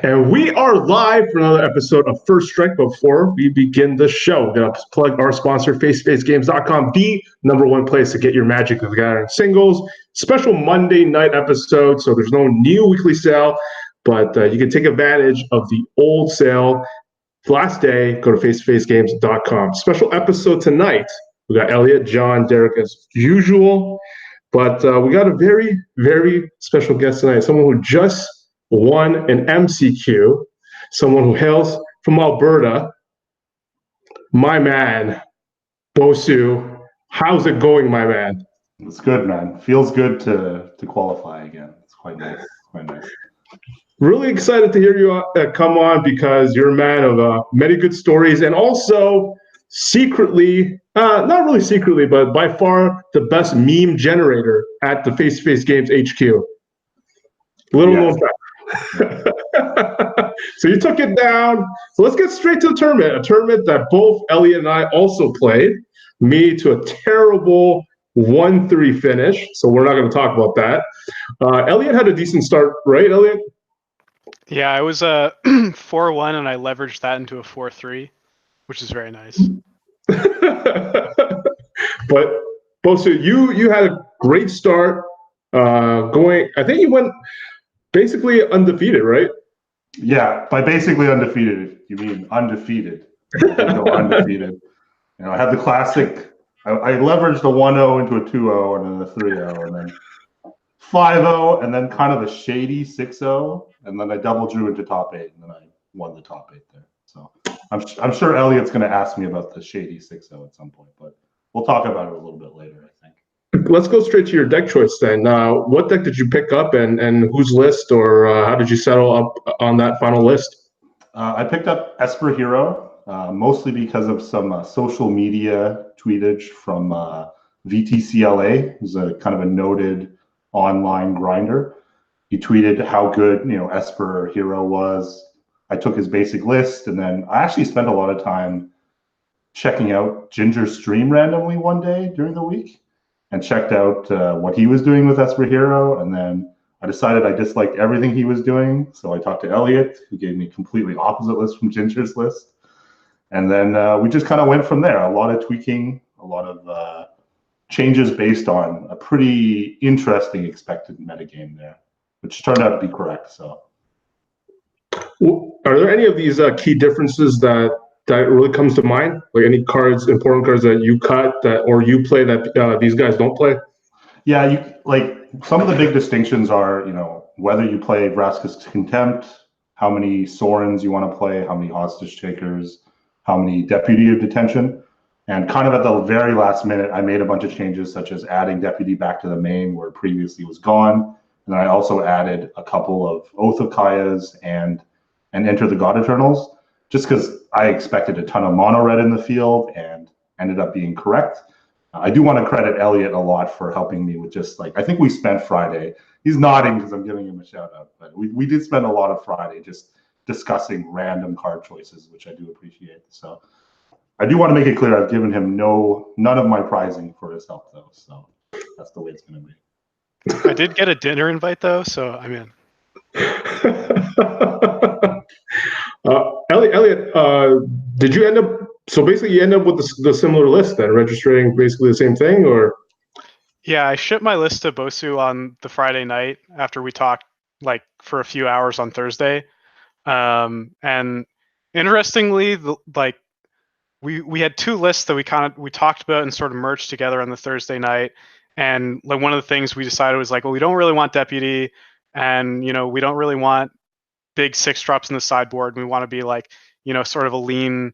And we are live for another episode of First Strike. Before we begin the show, we're going to plug our sponsor, FaceToFaceGames.com, the #1 place to get your Magic the Gathering singles. Special Monday night episode, so there's no new weekly sale, but you can take advantage of the old sale. Last day, go to FaceToFaceGames.com. Special episode tonight. We got Elliot, John, Derek as usual, but we got a very, very special guest tonight, someone who just won an MCQ, someone who hails from Alberta, my man, BoSu. How's it going, my man? It's good, man. Feels good to qualify again. It's quite nice. Quite nice. Really excited to hear you come on because you're a man of many good stories and also secretly, not really secretly, but by far the best meme generator at the Face to Face Games HQ. Little known fact. So you took it down. So let's get straight to the tournament. A tournament that both Elliot and I also played. Me to a terrible 1-3 finish. So we're not going to talk about that. Elliot had a decent start, right, Elliot? Yeah, I was a 4-1 and I leveraged that into a 4-3, which is very nice. But BoSu, you had a great start. Going, I think you went basically undefeated, right? Yeah, by basically undefeated, you mean undefeated. No, undefeated. You know, I had the classic. I leveraged a 1-0 into a 2-0 and then a 3-0 and then 5-0 and then kind of a shady 6-0 and then I double drew into top 8 and then I won the top 8 there. So I'm sure Elliot's going to ask me about the shady 6-0 at some point, but we'll talk about it a little bit later, I think. Let's go straight to your deck choice then. What deck did you pick up and whose list, or how did you settle up on that final list? I picked up Esper Hero, mostly because of some social media tweetage from VTCLA, who's a kind of a noted online grinder. He tweeted how good, Esper Hero was. I took his basic list, and then I actually spent a lot of time checking out Ginger's stream randomly one day during the week, and checked out what he was doing with Esper Hero, and then I decided I disliked everything he was doing, so I talked to Elliot, who gave me a completely opposite list from Ginger's list, and then we just kind of went from there. A lot of tweaking, a lot of changes based on a pretty interesting expected metagame there, which turned out to be correct. So, are there any of these key differences that really comes to mind? Like any cards, important cards that you cut or you play that these guys don't play? Yeah, some of the big distinctions are, whether you play Vraska's Contempt, how many Sorens you want to play, how many Hostage Takers, how many Deputy of Detention. And kind of at the very last minute, I made a bunch of changes, such as adding Deputy back to the main where it previously was gone. And then I also added a couple of Oath of Kayas and Enter the God Eternals, just because I expected a ton of mono red in the field and ended up being correct. I do want to credit Elliot a lot for helping me with just I think we spent Friday. He's nodding because I'm giving him a shout out, but we did spend a lot of Friday just discussing random card choices, which I do appreciate. So I do want to make it clear I've given him none of my prizing for his help though. So that's the way it's going to be. I did get a dinner invite though, so I'm in. Elliot, did you end up? So basically, you end up with the similar list then, registering basically the same thing, or? Yeah, I shipped my list to BoSu on the Friday night after we talked for a few hours on Thursday, and interestingly, we had two lists that we talked about and sort of merged together on the Thursday night, and one of the things we decided was well, we don't really want Deputy, and we don't really want big 6-drops in the sideboard. We want to be sort of a leaner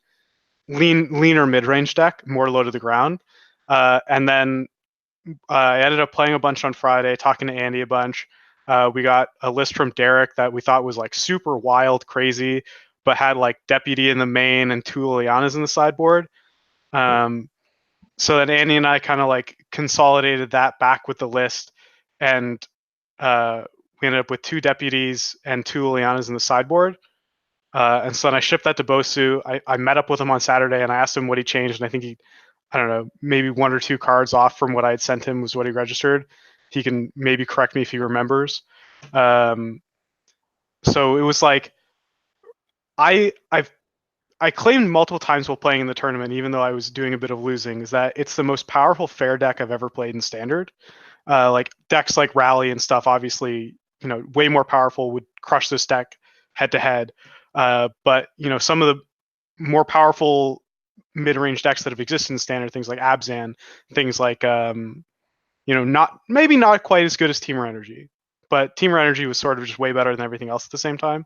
mid-range deck, more low to the ground. And then I ended up playing a bunch on Friday, talking to Andy a bunch. We got a list from Derek that we thought was super wild, crazy, but had Deputy in the main and 2 Lilianas in the sideboard. So then Andy and I kind of consolidated that back with the list, and we ended up with 2 Deputies and 2 Lilianas in the sideboard. And so then I shipped that to BoSu. I met up with him on Saturday and I asked him what he changed. And I think I don't know, maybe 1 or 2 cards off from what I had sent him was what he registered. He can maybe correct me if he remembers. So it was like I claimed multiple times while playing in the tournament, even though I was doing a bit of losing, is that it's the most powerful fair deck I've ever played in Standard. Like decks like Rally and stuff, obviously, way more powerful, would crush this deck head to head. But some of the more powerful mid-range decks that have existed in Standard, things like Abzan, things like not quite as good as Teamer Energy, but Teamer Energy was sort of just way better than everything else at the same time.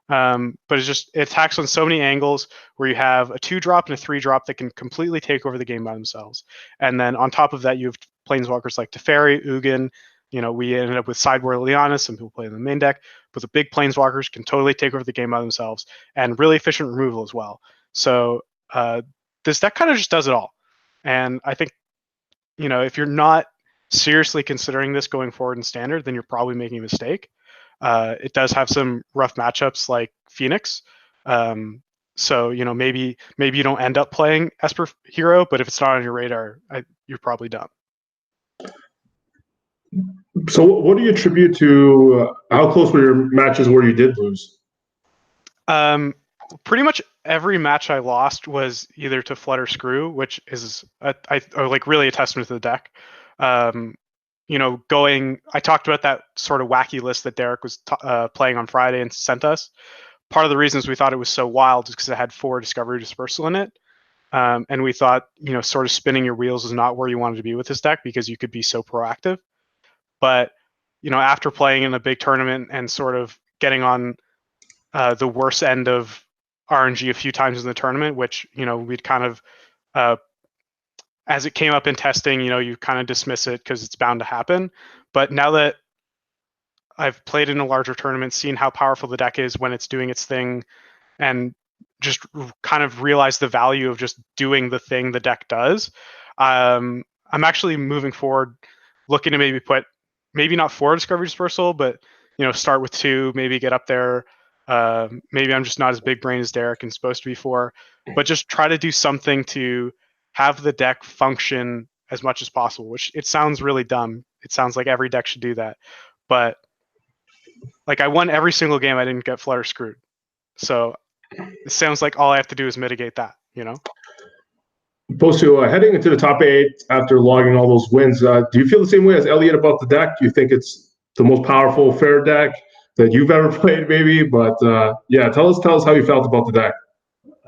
But it attacks on so many angles where you have a 2-drop and a 3-drop that can completely take over the game by themselves. And then on top of that, you have planeswalkers like Teferi, Ugin. We ended up with Sideboard Liana, some people play in the main deck, but the big planeswalkers can totally take over the game by themselves, and really efficient removal as well. So this deck kind of just does it all. And I think, if you're not seriously considering this going forward in Standard, then you're probably making a mistake. It does have some rough matchups like Phoenix. So, maybe you don't end up playing Esper Hero, but if it's not on your radar, you're probably done. So what do you attribute to how close were your matches where you did lose? Pretty much every match I lost was either to Flood or Screw, which is really a testament to the deck. I talked about that sort of wacky list that Derek was playing on Friday and sent us. Part of the reasons we thought it was so wild is because it had 4 Discovery Dispersal in it. And we thought, sort of spinning your wheels is not where you wanted to be with this deck because you could be so proactive. But, after playing in a big tournament and sort of getting on the worst end of RNG a few times in the tournament, which, we'd kind of, as it came up in testing, you kind of dismiss it because it's bound to happen. But now that I've played in a larger tournament, seen how powerful the deck is when it's doing its thing, and just kind of realized the value of just doing the thing the deck does, I'm actually moving forward, looking to maybe put, maybe not 4 Discovery Dispersal, but start with 2, maybe get up there. Maybe I'm just not as big brain as Derek and supposed to be 4, but just try to do something to have the deck function as much as possible, which it sounds really dumb. It sounds like every deck should do that. But like I won every single game, I didn't get Flood or Screwed. So it sounds like all I have to do is mitigate that, BoSu, heading into the top 8 after logging all those wins, do you feel the same way as Elliot about the deck? Do you think it's the most powerful fair deck that you've ever played, maybe? But tell us how you felt about the deck.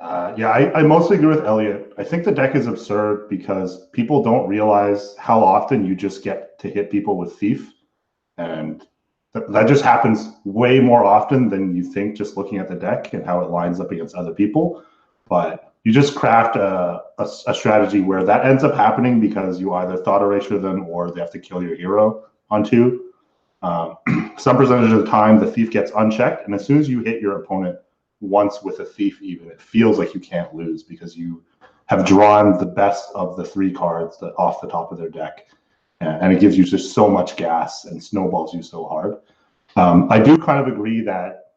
I mostly agree with Elliot. I think the deck is absurd because people don't realize how often you just get to hit people with Thief. And that just happens way more often than you think just looking at the deck and how it lines up against other people. But you just craft a strategy where that ends up happening because you either thought erasure them or they have to kill your hero on 2. Some percentage of the time, the Thief gets unchecked. And as soon as you hit your opponent once with a Thief, even, it feels like you can't lose because you have drawn the best of the 3 cards off the top of their deck. And it gives you just so much gas and snowballs you so hard. I do kind of agree that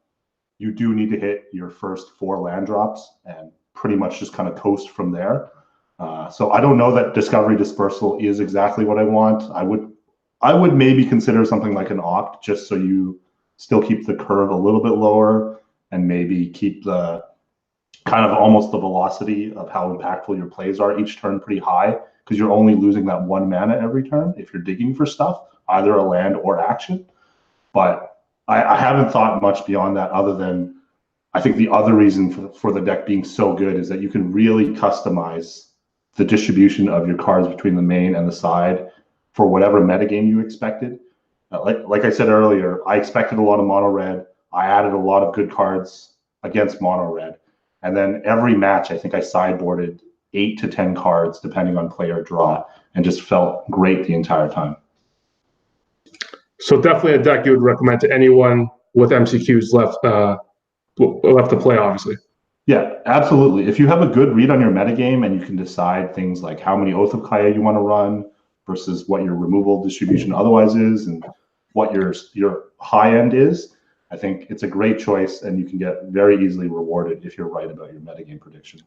you do need to hit your first 4 land drops and pretty much just kind of coast from there. So I don't know that Discovery Dispersal is exactly what I want. I would maybe consider something like an Oct just so you still keep the curve a little bit lower and maybe keep the kind of almost the velocity of how impactful your plays are each turn pretty high, because you're only losing that 1 mana every turn if you're digging for stuff, either a land or action. But I haven't thought much beyond that, other than I think the other reason for the deck being so good is that you can really customize the distribution of your cards between the main and the side for whatever metagame you expected. Like I said earlier, I expected a lot of mono red. I added a lot of good cards against mono red. And then every match, I think I sideboarded 8 to 10 cards, depending on player draw, and just felt great the entire time. So definitely a deck you would recommend to anyone with MCQs left to play, obviously. Yeah, absolutely. If you have a good read on your metagame and you can decide things like how many Oath of Kaya you want to run versus what your removal distribution otherwise is and what your high end is, I think it's a great choice, and you can get very easily rewarded if you're right about your metagame prediction.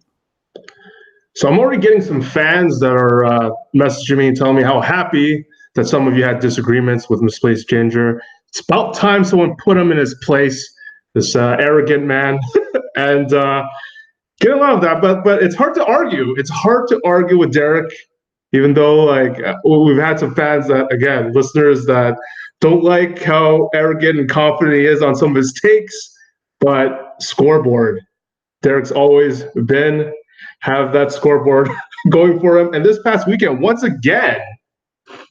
So I'm already getting some fans that are messaging me and telling me how happy that some of you had disagreements with Misplaced Ginger. It's about time someone put him in his place. this arrogant man, and get a lot of that. But it's hard to argue. It's hard to argue with Derek, even though like we've had some fans that, again, listeners that don't like how arrogant and confident he is on some of his takes. But scoreboard, Derek's always have that scoreboard going for him. And this past weekend, once again,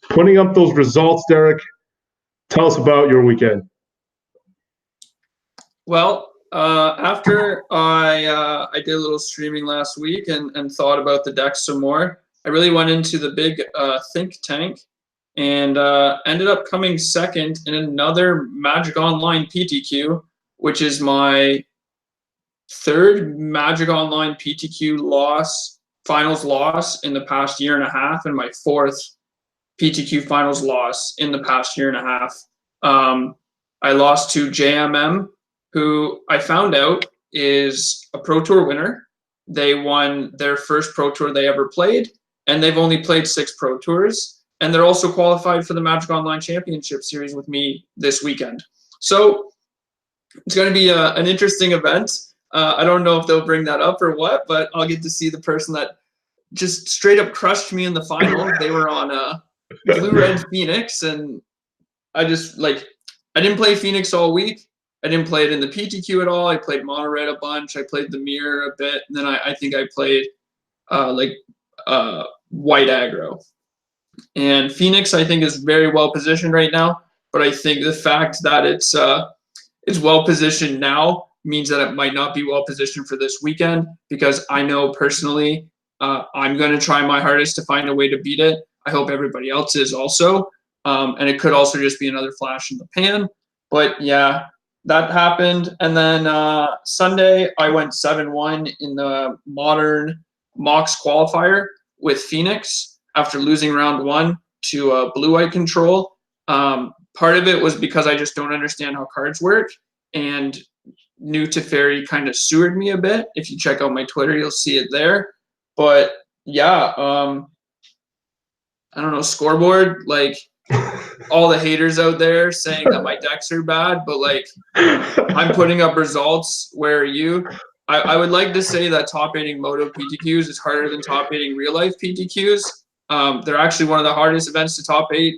putting up those results. Derek, tell us about your weekend. Well, after I did a little streaming last week and thought about the deck some more, I really went into the big think tank and ended up coming second in another Magic Online PTQ, which is my third Magic Online PTQ finals loss in the past year and a half, and my fourth PTQ finals loss in the past year and a half. I lost to JMM, who I found out is a Pro Tour winner. They won their first Pro Tour they ever played, and they've only played 6 Pro Tours. And they're also qualified for the Magic Online Championship Series with me this weekend. So it's going to be an interesting event. I don't know if they'll bring that up or what, but I'll get to see the person that just straight up crushed me in the final. They were on Blue-Red Phoenix, and I didn't play Phoenix all week. I didn't play it in the PTQ at all. I played Mono Red a bunch. I played the Mirror a bit. And then I think I played White Aggro. And Phoenix, I think, is very well positioned right now. But I think the fact that it's well positioned now means that it might not be well positioned for this weekend, because I know personally I'm going to try my hardest to find a way to beat it. I hope everybody else is also. And it could also just be another flash in the pan. But yeah, that happened. And then Sunday, I went 7-1 in the Modern Mox qualifier with Phoenix after losing round 1 to Blue-White Control. Part of it was because I just don't understand how cards work. And New Teferi kind of sewered me a bit. If you check out my Twitter, you'll see it there. But yeah, I don't know, scoreboard, like all the haters out there saying that my decks are bad, but like I'm putting up results. Where are you? I would like to say that top 8ing Moto PTQs is harder than top 8ing real life PTQs. They're actually one of the hardest events to top 8.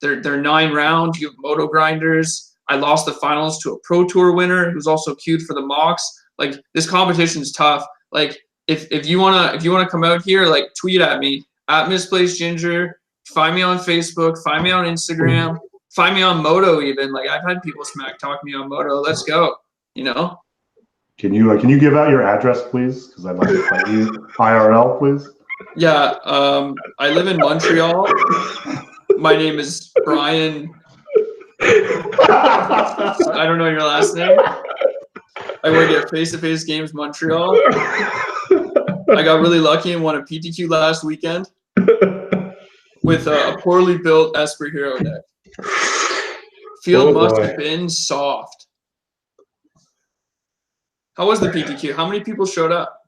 They're 9 rounds. You have Moto grinders. I lost the finals to a Pro Tour winner who's also queued for the Mox. Like, this competition is tough. Like, if you wanna come out here, like, tweet at me at Misplaced Ginger. Find me on Facebook. Find me on Instagram. Find me on Moto even. Like, I've had people smack talk me on Moto. Let's go. You know. Can you give out your address, please? Because I'd like to find you IRL, please. Yeah. I live in Montreal. My name is Brian. I don't know your last name. I work at Face to Face Games Montreal. I got really lucky and won a PTQ last weekend with a poorly built Esper Hero deck. Field must have been soft. How was the PTQ? How many people showed up?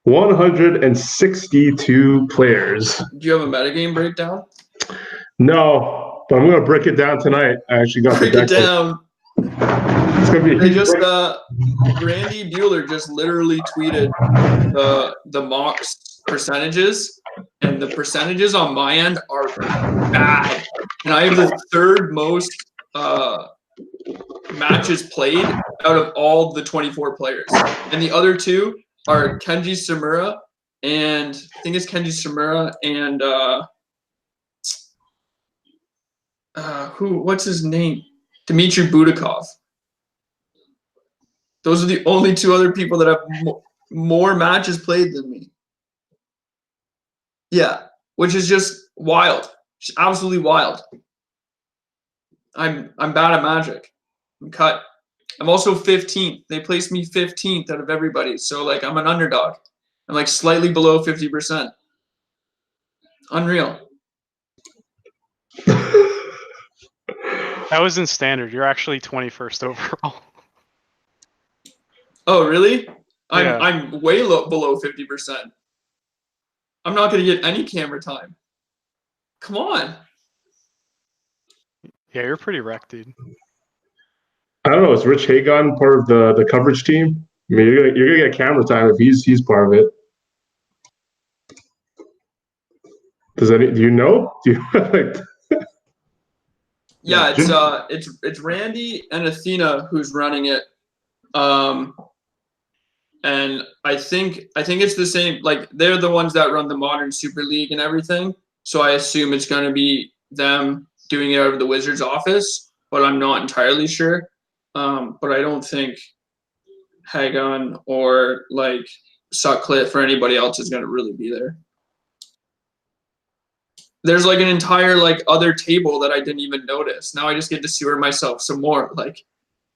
162 players. Do you have a metagame breakdown? No, but I'm going to break it down tonight. I actually got break the deck. It down. It's going to be. They just Randy Bueller just literally tweeted the Mox percentages, and the percentages on my end are bad. And I have the 3rd most matches played out of all the 24 players, and the other 2 are Kenji Samura and I think it's Kenji Samura and what's his name? Dmitry Budakov. Those are the only 2 other people that have more matches played than me. Yeah, which is just wild. Just absolutely wild. I'm bad at Magic. I'm cut. I'm also 15th. They placed me 15th out of everybody. So, like, I'm an underdog. I'm, like, slightly below 50%. Unreal. That was in standard. You're actually 21st overall. Oh, really? Yeah. I'm way below 50%. I'm not going to get any camera time. Come on. Yeah, you're pretty wrecked, dude. I don't know. Is Rich Hagon part of the coverage team? I mean, you're gonna get camera time if he's part of it. Do you know? Do you like? Yeah, it's Randy and Athena who's running it, and I think it's the same. Like they're the ones that run the Modern Super League and everything. So I assume it's going to be them doing it out of the Wizards office, but I'm not entirely sure. But I don't think Hagon or like Sutcliffe or anybody else is going to really be there. There's like an entire like other table that I didn't even notice. Now I just get to sewer myself some more. Like,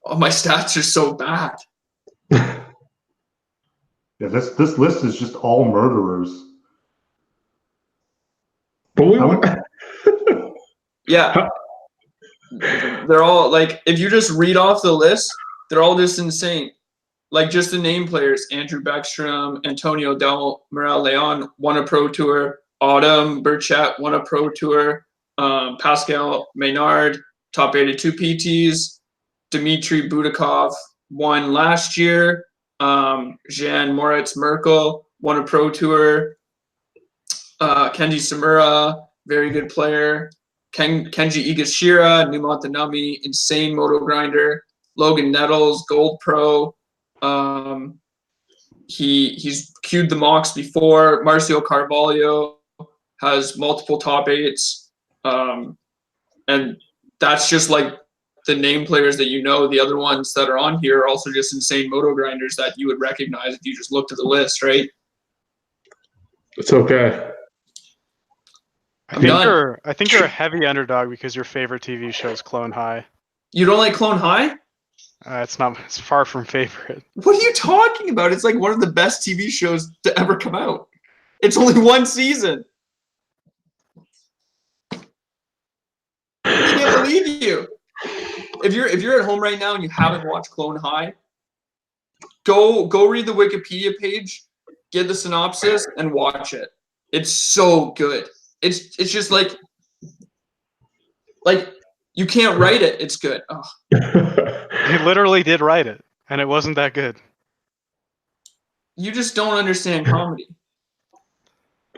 oh, my stats are so bad. Yeah, this list is just all murderers. But yeah, they're all like, if you just read off the list, they're all just insane. Like just the name players: Andrew Beckstrom, Antonio Del Moral Leon won a pro tour. Autumn Burchett won a pro tour. Pascal Maynard, top 82 PTs. Dmitry Budakov won last year. Jan Moritz Merkel won a pro tour. Kenji Samura, very good player. Kenji Igashira, New Montanami, insane moto grinder. Logan Nettles, gold pro. He's queued the mocks before. Marcio Carvalho has multiple top 8s. And that's just like the name players that you know. The other ones that are on here are also just insane moto grinders that you would recognize if you just looked at the list, right? It's okay. I think you're a heavy underdog because your favorite TV show is Clone High. You don't like Clone High? It's far from favorite. What are you talking about? It's like one of the best TV shows to ever come out. It's only one season. I can't believe you. If you're at home right now and you haven't watched Clone High, go read the Wikipedia page, get the synopsis, and watch it. It's so good. It's just like you can't write it. It's good. Oh. He literally did write it, and it wasn't that good. You just don't understand comedy.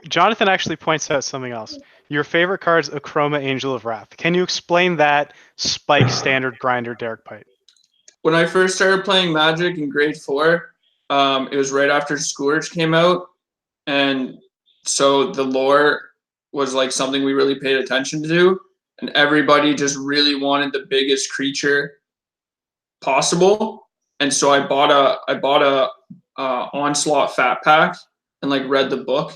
Jonathan actually points out something else. Your favorite card's Akroma, Angel of Wrath. Can you explain that spike standard grinder Derek Pite? When I first started playing Magic in grade 4, it was right after Scourge came out, and so the lore was like something we really paid attention to, and everybody just really wanted the biggest creature possible. And so I bought a Onslaught Fat Pack and like read the book.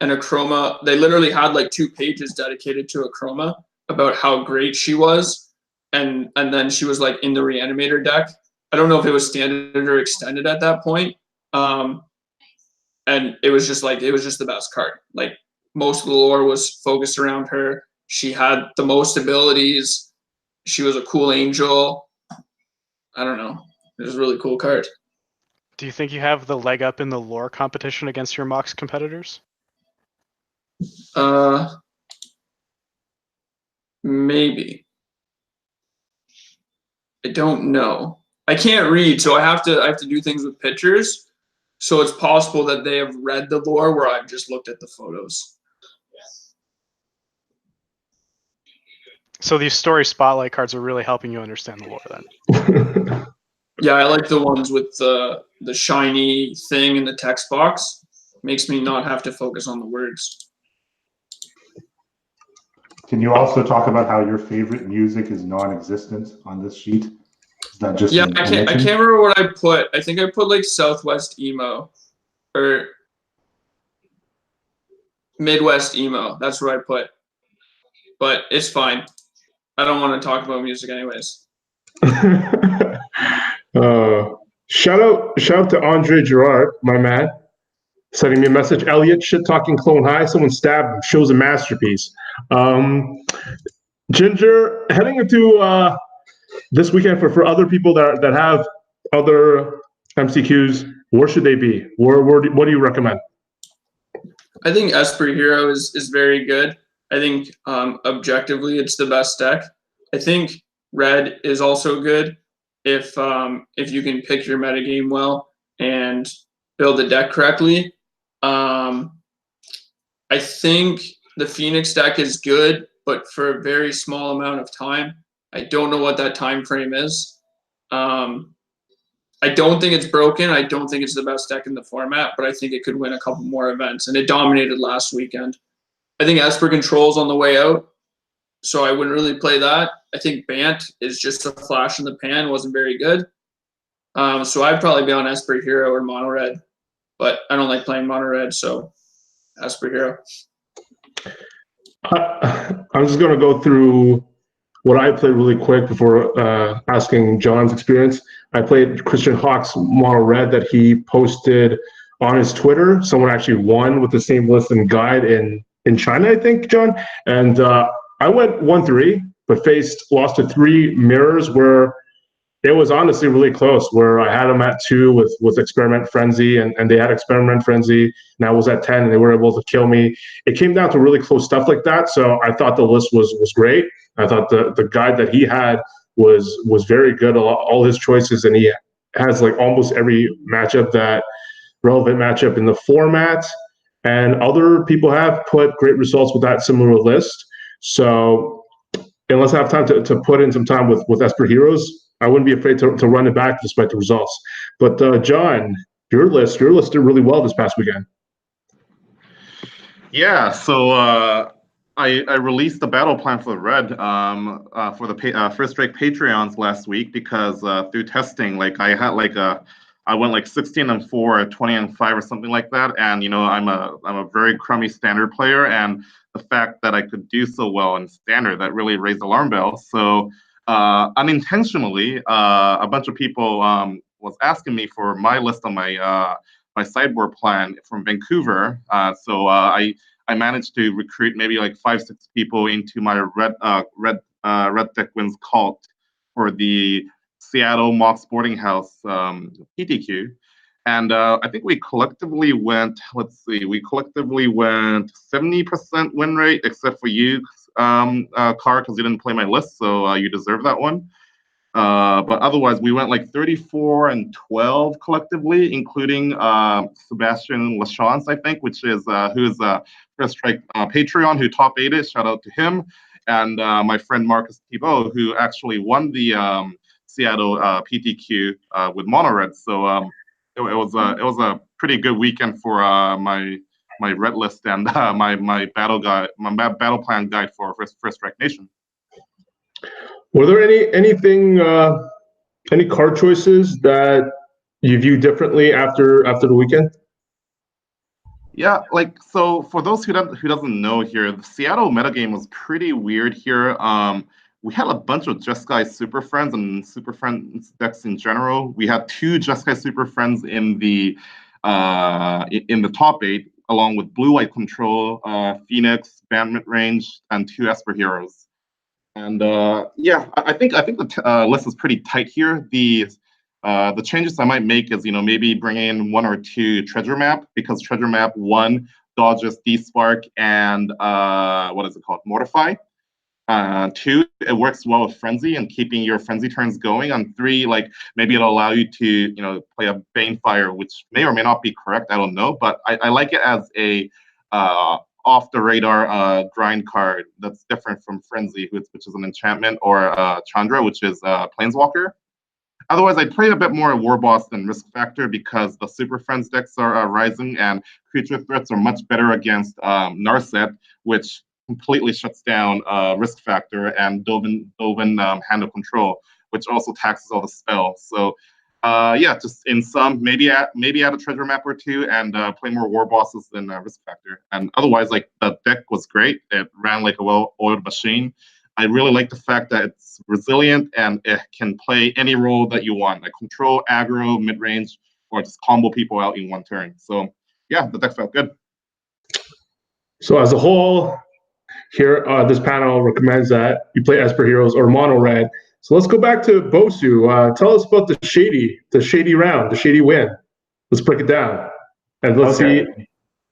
And Akroma, they literally had like 2 pages dedicated to Akroma about how great she was, and then she was like in the Reanimator deck. I don't know if it was standard or extended at that point, and it was just the best card. Like most of the lore was focused around her. She had the most abilities. She was a cool angel. I don't know. It was a really cool card. Do you think you have the leg up in the lore competition against your Mox competitors? Maybe. I don't know. I can't read, so I have to do things with pictures. So it's possible that they have read the lore where I've just looked at the photos. So these story spotlight cards are really helping you understand the lore then. Yeah, I like the ones with the shiny thing in the text box. Makes me not have to focus on the words. Can you also talk about how your favorite music is non-existent on this sheet? Is that just I can't remember what I put. I think I put like Southwest emo or Midwest emo. That's what I put. But it's fine. I don't want to talk about music anyways. Shout out to Andre Gerard, my man, sending me a message. Elliot, shit talking Clone High. Someone stabbed him. Show's a masterpiece. Ginger, heading into this weekend for other people that have other MCQs, where should they be? What do you recommend? I think Esper Heroes is very good. I think objectively it's the best deck. I think Red is also good. if you can pick your metagame well and build the deck correctly. I think the Phoenix deck is good, but for a very small amount of time. I don't know what that time frame is. I don't think it's broken. I don't think it's the best deck in the format, but I think it could win a couple more events, and it dominated last weekend. I think Esper Control's on the way out, so I wouldn't really play that. I think Bant is just a flash in the pan, wasn't very good. So I'd probably be on Esper Hero or Mono Red, but I don't like playing Mono Red, so Esper Hero. I'm just going to go through what I played really quick before asking John's experience. I played Christian Hawk's Mono Red that he posted on his Twitter. Someone actually won with the same list and guide in China, I think, John. And I went 1-3, but lost to 3 mirrors where it was honestly really close, where I had them at 2 with Experiment Frenzy, and they had Experiment Frenzy, and I was at 10, and they were able to kill me. It came down to really close stuff like that, so I thought the list was great. I thought the guide that he had was very good, all his choices, and he has like almost every relevant matchup in the format, and other people have put great results with that similar list. So unless I have time to put in some time with Esper Heroes, I wouldn't be afraid to run it back despite the results. But John, your list did really well this past weekend. Yeah, so I released the battle plan for the red for the First Strike Patreons last week because through testing, like I had I went like 16-4, 20-5 or something like that, and I'm a very crummy standard player, and the fact that I could do so well in standard, that really raised alarm bells. So unintentionally, a bunch of people was asking me for my list on my sideboard plan from Vancouver. So I managed to recruit maybe like 5-6 people into my Red Deck Wins cult for the Seattle Mock Sporting House PTQ. And I think we collectively went, 70% win rate, except for you, Car, because you didn't play my list, so you deserve that one. But otherwise, we went like 34-12 collectively, including Sebastian Lachance, I think, which is who is First Strike Patreon, who top 8'd. Shout out to him, and my friend Marcus Thibault, who actually won the Seattle PTQ with Mono Red. So it was a pretty good weekend for my red list and my battle plan guide for First Strike Nation. Were there any card choices that you view differently after the weekend? Yeah, like, so for those who doesn't know here, the Seattle metagame was pretty weird here. We had a bunch of Just Guy Super Friends and Super Friends decks in general. We had 2 Just Guy Super Friends in the top 8, along with Blue White Control, Phoenix, Band Mid Range, and 2 Esper Heroes. And yeah, I think the list is pretty tight here. The changes I might make is maybe bring in 1 or 2 Treasure Map, because Treasure Map 1 dodges D-Spark and what is it called, Mortify. 2, it works well with Frenzy and keeping your Frenzy turns going. On 3, like maybe it'll allow you to play a Banefire, which may or may not be correct. I don't know, but I like it as a off the radar grind card that's different from Frenzy, which is an enchantment, or Chandra, which is Planeswalker. Otherwise, I'd play a bit more War Boss than Risk Factor, because the Super Friends decks are rising, and creature threats are much better against Narset, which completely shuts down Risk Factor, and Dovin Hand of Control, which also taxes all the spells. So yeah, just in sum, maybe add a Treasure Map or 2, and play more War Bosses than Risk Factor. And otherwise, like, the deck was great. It ran like a well-oiled machine. I really like the fact that it's resilient and it can play any role that you want, like control, aggro, mid-range, or just combo people out in one turn. So yeah, the deck felt good. So as a whole, here this panel recommends that you play Esper Heroes or Mono Red. So let's go back to BoSu. Tell us about the shady round, the shady win. Let's break it down, and let's see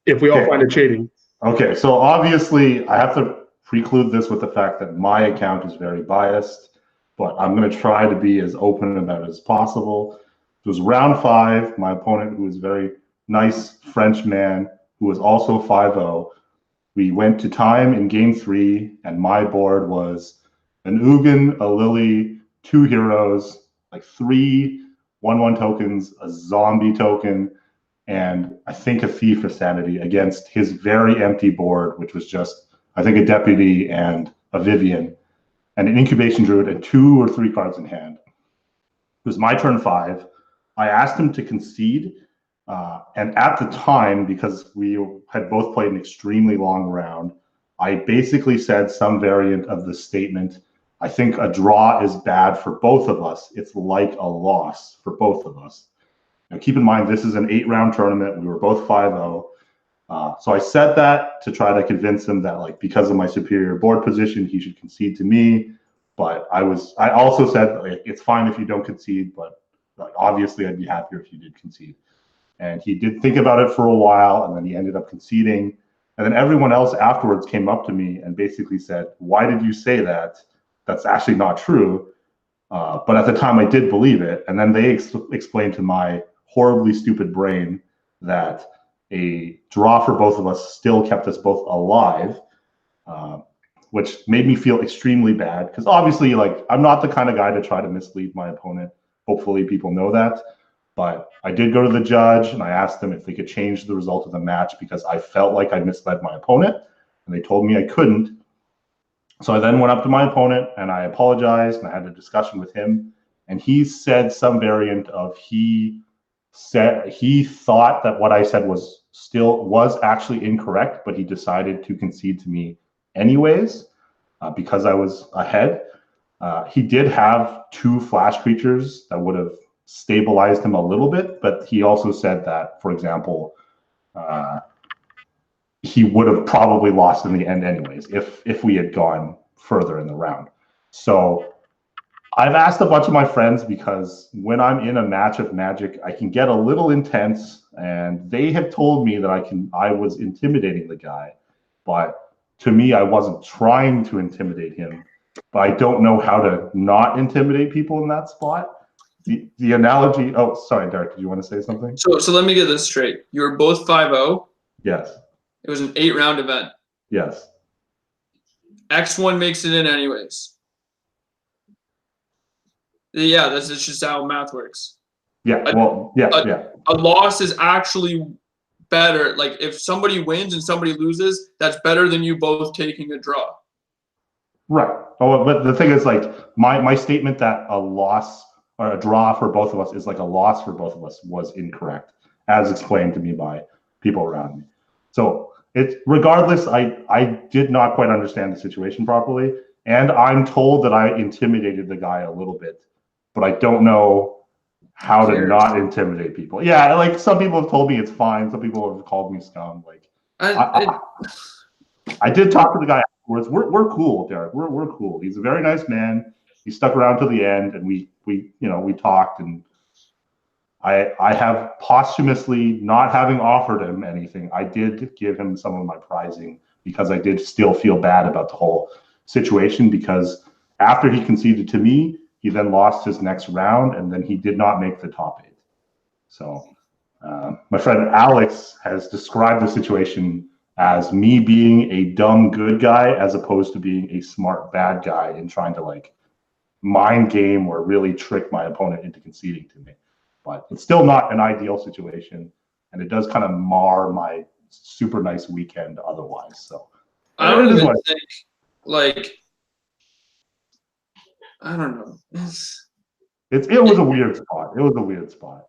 if we all find it shady. Okay, so obviously I have to preclude this with the fact that my account is very biased. but I'm going to try to be as open about it as possible. It was round 5. My opponent, who was a very nice French man, who was also 5-0, we went to time in game 3, and my board was an Ugin, a Lily, 2 heroes, like 3 1/1 tokens, a zombie token, and I think a Thief for Sanity against his very empty board, which was just, I think, a Deputy and a Vivian, and an Incubation Druid and 2 or 3 cards in hand. It was my turn 5. I asked him to concede, and at the time, because we had both played an extremely long round, I basically said some variant of the statement, I think a draw is bad for both of us. It's like a loss for both of us. Now, keep in mind, this is an 8-round tournament. We were both 5-0. So I said that to try to convince him that, like, because of my superior board position, he should concede to me. But I also said, like, it's fine if you don't concede, but like, obviously I'd be happier if you did concede. And he did think about it for a while, and then he ended up conceding. And then everyone else afterwards came up to me and basically said, why did you say that? That's actually not true. But at the time I did believe it. And then they explained to my horribly stupid brain that a draw for both of us still kept us both alive, which made me feel extremely bad. Because obviously, like, I'm not the kind of guy to try to mislead my opponent. Hopefully people know that. But I did go to the judge and I asked them if they could change the result of the match because I felt like I misled my opponent. And they told me I couldn't. So I then went up to my opponent and I apologized and I had a discussion with him. And he said some variant of he thought that what I said was actually incorrect, but he decided to concede to me anyways because I was ahead. He did have 2 flash creatures that would have stabilized him a little bit, but he also said that, for example, he would have probably lost in the end anyways if we had gone further in the round. So I've asked a bunch of my friends because when I'm in a match of Magic, I can get a little intense, and they have told me that I was intimidating the guy, but to me, I wasn't trying to intimidate him. But I don't know how to not intimidate people in that spot. The analogy. Oh, sorry, Derek. Did you want to say something? So let me get this straight. You were both 5-0. Yes. It was an 8-round event. Yes. X1 makes it in anyways. Yeah, that's just how math works. Yeah. A loss is actually better. Like, if somebody wins and somebody loses, that's better than you both taking a draw. Right. Oh, but the thing is, like, my statement that a loss or a draw for both of us is like a loss for both of us was incorrect, as explained to me by people around me. So regardless, I did not quite understand the situation properly, and I'm told that I intimidated the guy a little bit, but I don't know how to not intimidate people. Yeah, like, some people have told me it's fine. Some people have called me scum. Like, I did talk to the guy afterwards. We're cool, Derek. We're cool. He's a very nice man. He stuck around to the end, and we talked, and I have posthumously, not having offered him anything, I did give him some of my prizing because I did still feel bad about the whole situation, because after he conceded to me, he then lost his next round, and then he did not make the top 8. So my friend Alex has described the situation as me being a dumb good guy as opposed to being a smart bad guy and trying to, like, mind game or really trick my opponent into conceding to me. But it's still not an ideal situation, and it does kind of mar my super nice weekend otherwise. So I don't even think, like, I don't know. It was a weird spot. It was a weird spot.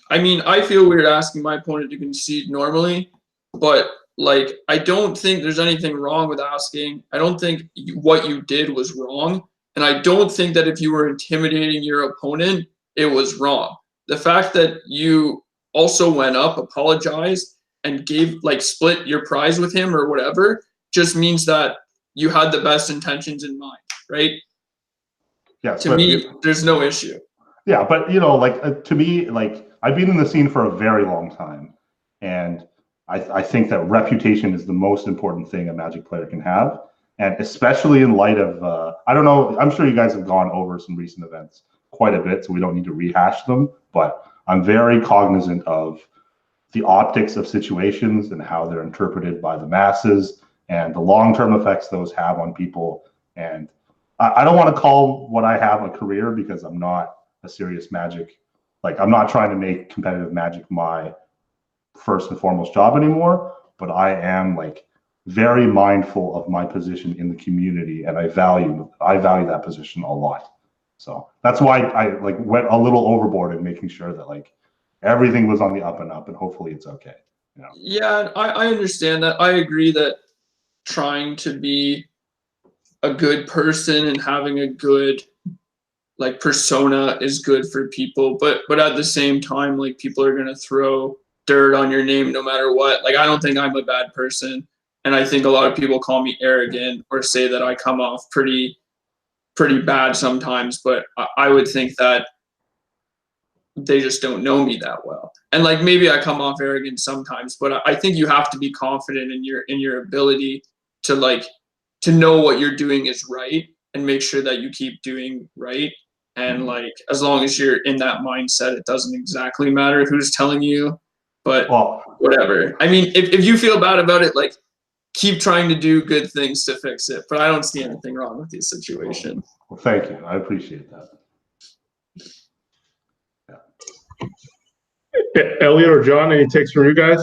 I mean, I feel weird asking my opponent to concede normally, but, like, I don't think there's anything wrong with asking. I don't think what you did was wrong. And I don't think that if you were intimidating your opponent, it was wrong. The fact that you also went up, apologized, and split your prize with him or whatever, just means that you had the best intentions in mind, right? Yeah. To me, there's no issue. Yeah, but to me, like, I've been in the scene for a very long time, and I think that reputation is the most important thing a Magic player can have. And especially in light of, I don't know, I'm sure you guys have gone over some recent events quite a bit, so we don't need to rehash them, but I'm very cognizant of the optics of situations and how they're interpreted by the masses and the long-term effects those have on people. And I don't want to call what I have a career because I'm not a serious Magic. Like, I'm not trying to make competitive Magic my first and foremost job anymore, but I am like very mindful of my position in the community, and I value that position a lot. So that's why I like went a little overboard in making sure that like everything was on the up and up, and hopefully it's okay. You know? Yeah, I understand that. I agree that trying to be a good person and having a good like persona is good for people, but at the same time, like, people are gonna throw dirt on your name no matter what. Like, I don't think I'm a bad person, and I think a lot of people call me arrogant or say that I come off pretty bad sometimes, but I would think that they just don't know me that well. And like, maybe I come off arrogant sometimes, but I think you have to be confident in your ability to like to know what you're doing is right and make sure that you keep doing right. And like, as long as you're in that mindset, it doesn't exactly matter who's telling you, but whatever. I mean, if you feel bad about it, like, keep trying to do good things to fix it. But I don't see anything wrong with the situation. Well, thank you. I appreciate that. Elliot or John, any takes from you guys?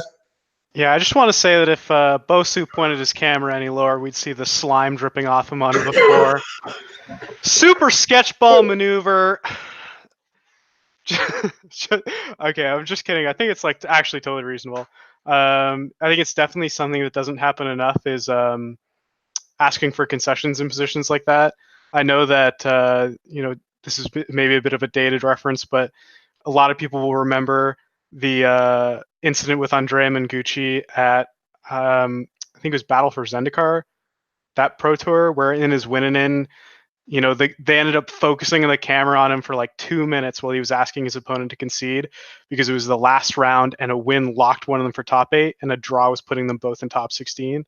Yeah, I just want to say that if BoSu pointed his camera any lower, we'd see the slime dripping off him onto the floor. Super sketchball maneuver. Okay, I'm just kidding. I think it's like actually totally reasonable. I think it's definitely something that doesn't happen enough is asking for concessions in positions like that. I know that you know, this is maybe a bit of a dated reference, but a lot of people will remember the incident with Andre Mengucci at I think it was Battle for Zendikar, that pro tour, where in his win-in, you know, they ended up focusing the camera on him for like 2 minutes while he was asking his opponent to concede, because it was the last round and a win locked one of them for top 8 and a draw was putting them both in top 16.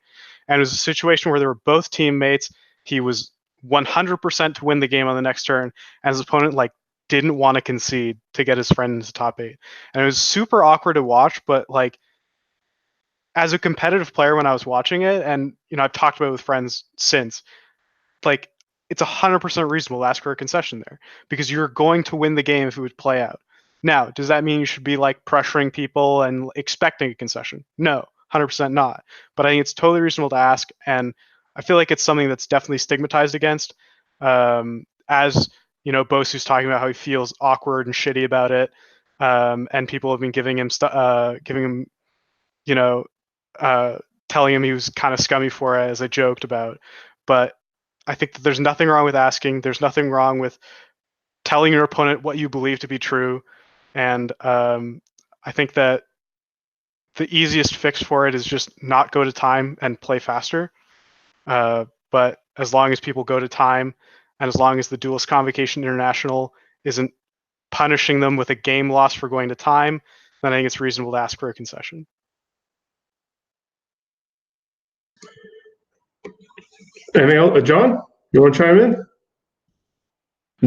And it was a situation where they were both teammates. He was 100% to win the game on the next turn, and his opponent like didn't want to concede to get his friend into top 8. And it was super awkward to watch, but like, as a competitive player when I was watching it, and you know, I've talked about it with friends since, like, it's 100% reasonable to ask for a concession there because you're going to win the game if it would play out. Now, does that mean you should be like pressuring people and expecting a concession? No, 100% not. But I think it's totally reasonable to ask, and I feel like it's something that's definitely stigmatized against. As you know, BoSu's talking about how he feels awkward and shitty about it, and people have been giving him, you know, telling him he was kind of scummy for it, as I joked about. But I think that there's nothing wrong with asking. There's nothing wrong with telling your opponent what you believe to be true. And I think that the easiest fix for it is just not go to time and play faster. But as long as people go to time, and as long as the Duelist Convocation International isn't punishing them with a game loss for going to time, then I think it's reasonable to ask for a concession. Anything else? John, you want to chime in?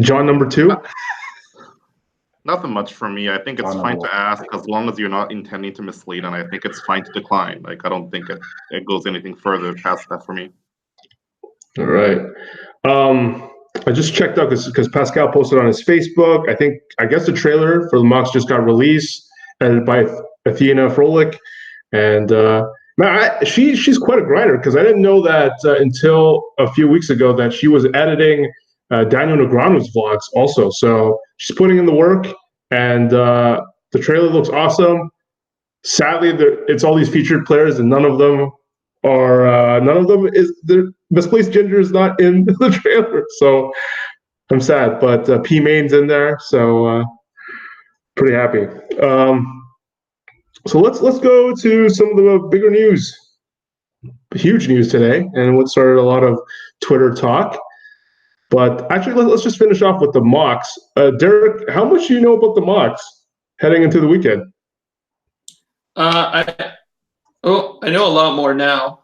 John number 2? Nothing much for me. I think it's fine to ask as long as you're not intending to mislead, and I think it's fine to decline. Like, I don't think it goes anything further past that for me. All right. I just checked out because Pascal posted on his Facebook. I guess the trailer for the mocks just got released, edited by Athena Froelich, and man, she's quite a grinder, because I didn't know that until a few weeks ago that she was editing Daniel Negreanu's vlogs also. So she's putting in the work, and the trailer looks awesome. Sadly, it's all these featured players, and none of them is the Misplaced Ginger is not in the trailer. So I'm sad, but P Main's in there, so pretty happy. So let's go to some of the bigger news, huge news today, and what started a lot of Twitter talk. But actually, let's just finish off with the mocks. Derek, how much do you know about the mocks heading into the weekend? I know a lot more now.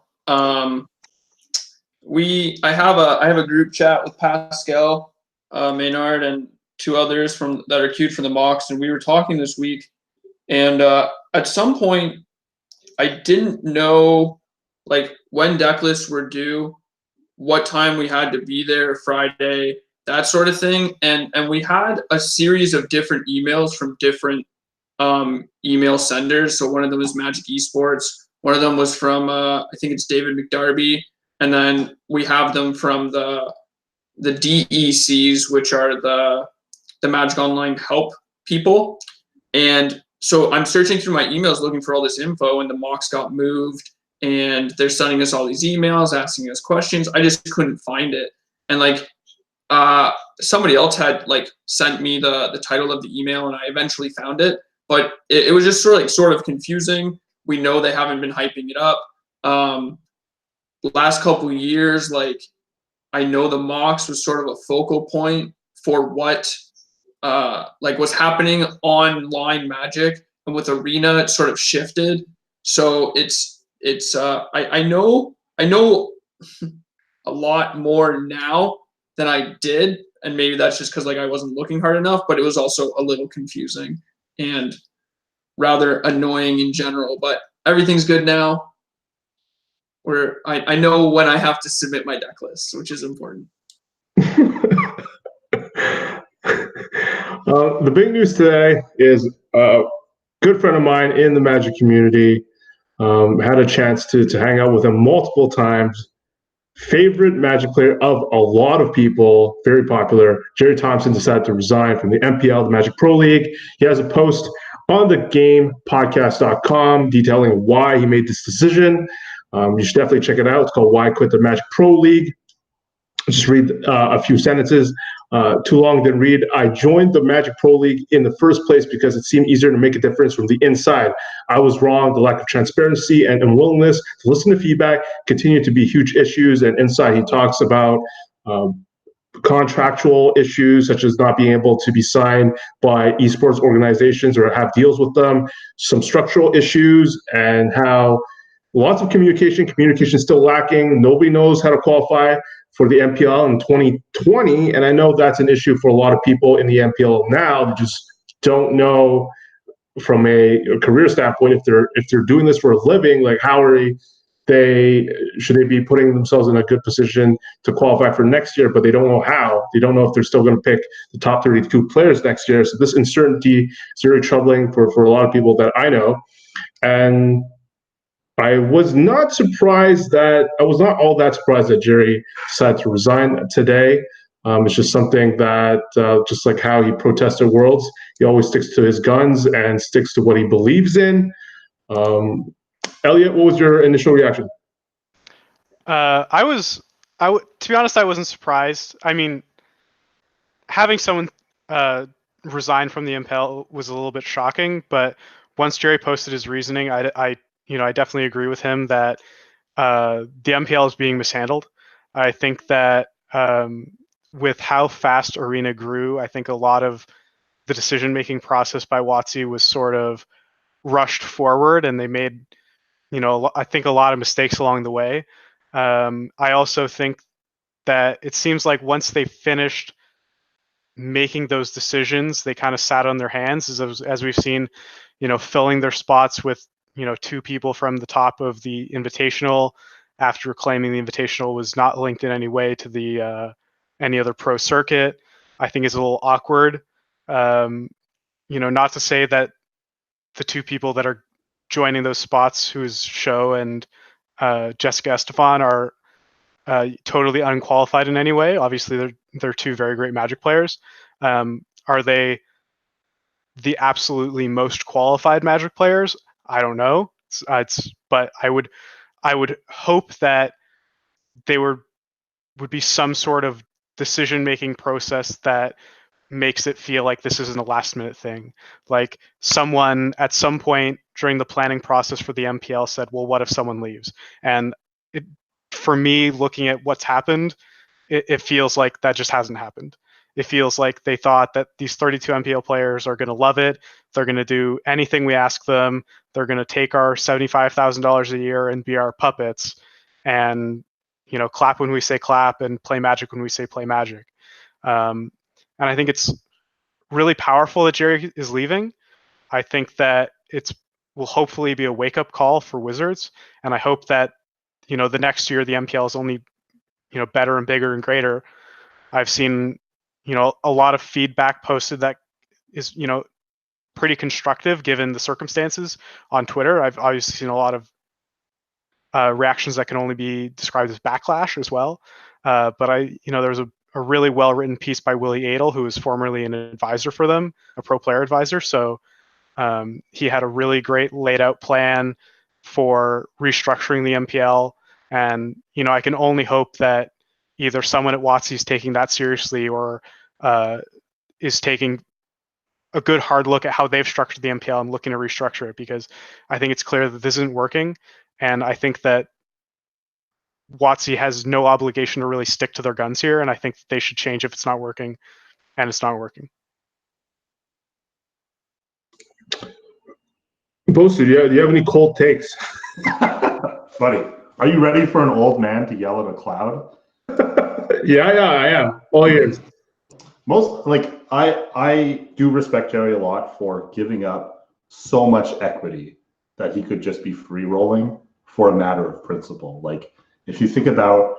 I have a group chat with Pascal, Maynard, and two others that are queued from the mocks, and we were talking this week. And at some point, I didn't know like when deck lists were due, what time we had to be there Friday, that sort of thing. And we had a series of different emails from different email senders. So one of them was Magic eSports. One of them was from I think it's David McDarby, and then we have them from the DECs, which are the Magic Online help people. And so I'm searching through my emails looking for all this info, and the mocks got moved, and they're sending us all these emails asking us questions. I just couldn't find it, and like somebody else had like sent me the title of the email, and I eventually found it, but it was just sort of confusing. We know they haven't been hyping it up. Last couple of years, like I know the mocks was sort of a focal point for what like what's happening online Magic, and with Arena it sort of shifted. So I know a lot more now than I did, and maybe that's just because like I wasn't looking hard enough, but it was also a little confusing and rather annoying in general. But everything's good now. I know when I have to submit my deck list, which is important. The big news today is a good friend of mine in the Magic community. Had a chance to hang out with him multiple times. Favorite Magic player of a lot of people, very popular. Gerry Thompson decided to resign from the MPL, the Magic Pro League. He has a post on the gamepodcast.com detailing why he made this decision. You should definitely check it out. It's called Why I Quit the Magic Pro League. Just read a few sentences. Too long, didn't read. I joined the Magic Pro League in the first place because it seemed easier to make a difference from the inside. I was wrong. The lack of transparency and unwillingness to listen to feedback continue to be huge issues. And inside, he talks about contractual issues, such as not being able to be signed by esports organizations or have deals with them, some structural issues, and how lots of communication is still lacking. Nobody knows how to qualify for the MPL in 2020, and I know that's an issue for a lot of people in the MPL now. They just don't know from a career standpoint if they're doing this for a living, like how are should they be putting themselves in a good position to qualify for next year, but they don't know how. They don't know if they're still going to pick the top 32 players next year. So this uncertainty is very troubling for a lot of people that I know. And I was not all that surprised that Gerry decided to resign today. It's just something that, just like how he protested Worlds, he always sticks to his guns and sticks to what he believes in. Elliot, what was your initial reaction? To be honest, I wasn't surprised. I mean, having someone resign from the MPL was a little bit shocking, but once Gerry posted his reasoning, I definitely agree with him that the MPL is being mishandled. I think that with how fast Arena grew, I think a lot of the decision-making process by WotC was sort of rushed forward, and they made, I think a lot of mistakes along the way. I also think that it seems like once they finished making those decisions, they kind of sat on their hands, as we've seen, filling their spots with two people from the top of the Invitational after claiming the Invitational was not linked in any way to the any other pro circuit. I think is a little awkward. Not to say that the two people that are joining those spots, who's Show and Jessica Estefan, are totally unqualified in any way. Obviously, they're two very great Magic players. Are they the absolutely most qualified Magic players? I don't know. But I would hope that they would be some sort of decision-making process that makes it feel like this isn't a last-minute thing. Like someone at some point during the planning process for the MPL said, well, what if someone leaves? And for me, looking at what's happened, it feels like that just hasn't happened. It feels like they thought that these 32 MPL players are going to love it. They're going to do anything we ask them. They're going to take our $75,000 a year and be our puppets. And, clap when we say clap and play Magic when we say play Magic. And I think it's really powerful that Gerry is leaving. I think that will hopefully be a wake-up call for Wizards, and I hope that the next year the MPL is only better and bigger and greater. I've seen a lot of feedback posted that is pretty constructive given the circumstances on Twitter. I've obviously seen a lot of reactions that can only be described as backlash as well. But there was a really well-written piece by Willie Adel, who was formerly an advisor for them, a pro player advisor. So he had a really great laid out plan for restructuring the MPL. And, I can only hope that either someone at WotC is taking that seriously or is taking a good hard look at how they've structured the MPL and looking to restructure it, because I think it's clear that this isn't working. And I think that WotC has no obligation to really stick to their guns here. And I think they should change if it's not working, and it's not working. BoSu, do you have any cold takes? Buddy, are you ready for an old man to yell at a cloud? Yeah, I am. All ears. I do respect Gerry a lot for giving up so much equity that he could just be free rolling for a matter of principle. Like, if you think about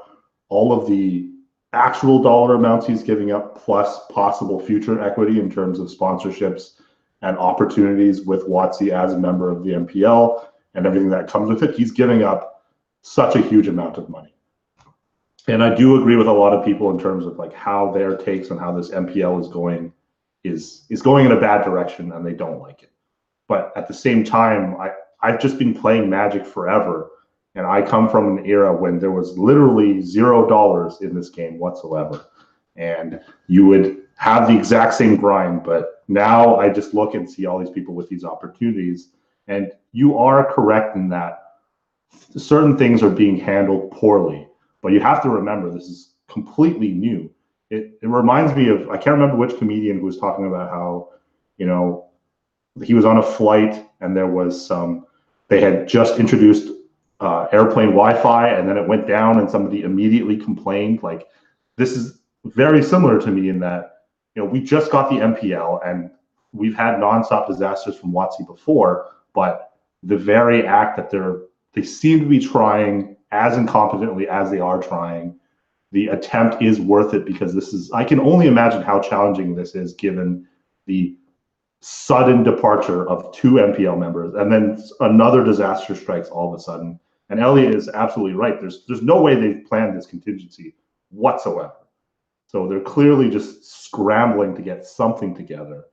all of the actual dollar amounts he's giving up, plus possible future equity in terms of sponsorships and opportunities with WotC as a member of the MPL and everything that comes with it, he's giving up such a huge amount of money. And I do agree with a lot of people in terms of like how their takes on how this MPL is going in a bad direction, and they don't like it. But at the same time, I've just been playing Magic forever, and I come from an era when there was literally $0 in this game whatsoever, and you would have the exact same grind. But now I just look and see all these people with these opportunities, and you are correct in that certain things are being handled poorly. But you have to remember, this is completely new. It reminds me of, I can't remember which comedian who was talking about how, he was on a flight and there was they had just introduced airplane Wi-Fi, and then it went down and somebody immediately complained. Like, this is very similar to me in that, we just got the MPL and we've had nonstop disasters from WotC before, but the very act that they seem to be trying as incompetently as they are trying, the attempt is worth it, because I can only imagine how challenging this is given the sudden departure of 2 MPL members, and then another disaster strikes all of a sudden. And Elliot is absolutely right. There's no way they've planned this contingency whatsoever. So they're clearly just scrambling to get something together.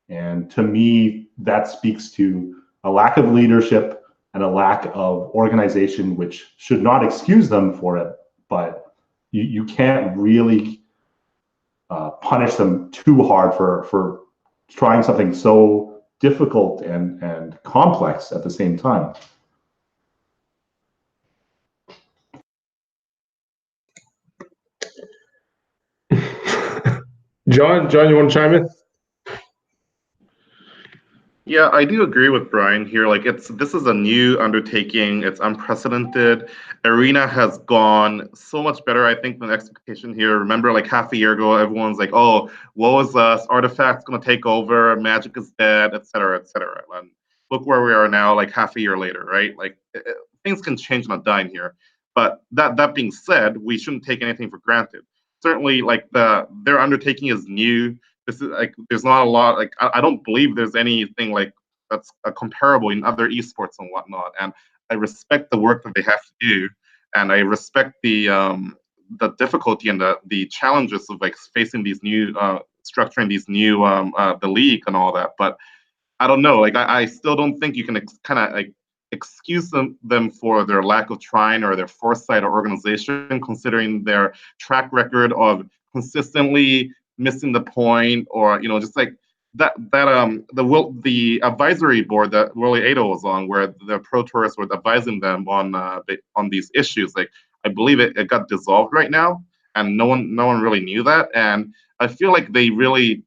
And to me, that speaks to a lack of leadership and a lack of organization, which should not excuse them for it, but you can't really punish them too hard for trying something so difficult and complex at the same time. John, you want to chime in? Yeah, I do agree with Brian here. Like, this is a new undertaking. It's unprecedented. Arena has gone so much better, I think, than expectation here. Remember, like half a year ago, everyone's like, "Oh, woe is us! Artifact's gonna take over. Magic is dead, etc., etc." And look where we are now, like half a year later, right? Like, things can change on a dime here. But that being said, we shouldn't take anything for granted. Certainly, like their undertaking is new. This is like, there's not a lot, like I don't believe there's anything like that's comparable in other esports and whatnot. And I respect the work that they have to do, and I respect the difficulty and the challenges of like facing these new structuring these new the league and all that. But I don't know, like I still don't think you can kind of like excuse them for their lack of trying or their foresight or organization, considering their track record of consistently missing the point, or just like the advisory board that Willie Adel was on, where the pro tourists were advising them on these issues. Like, I believe it got dissolved right now, and no one really knew that. And I feel like they really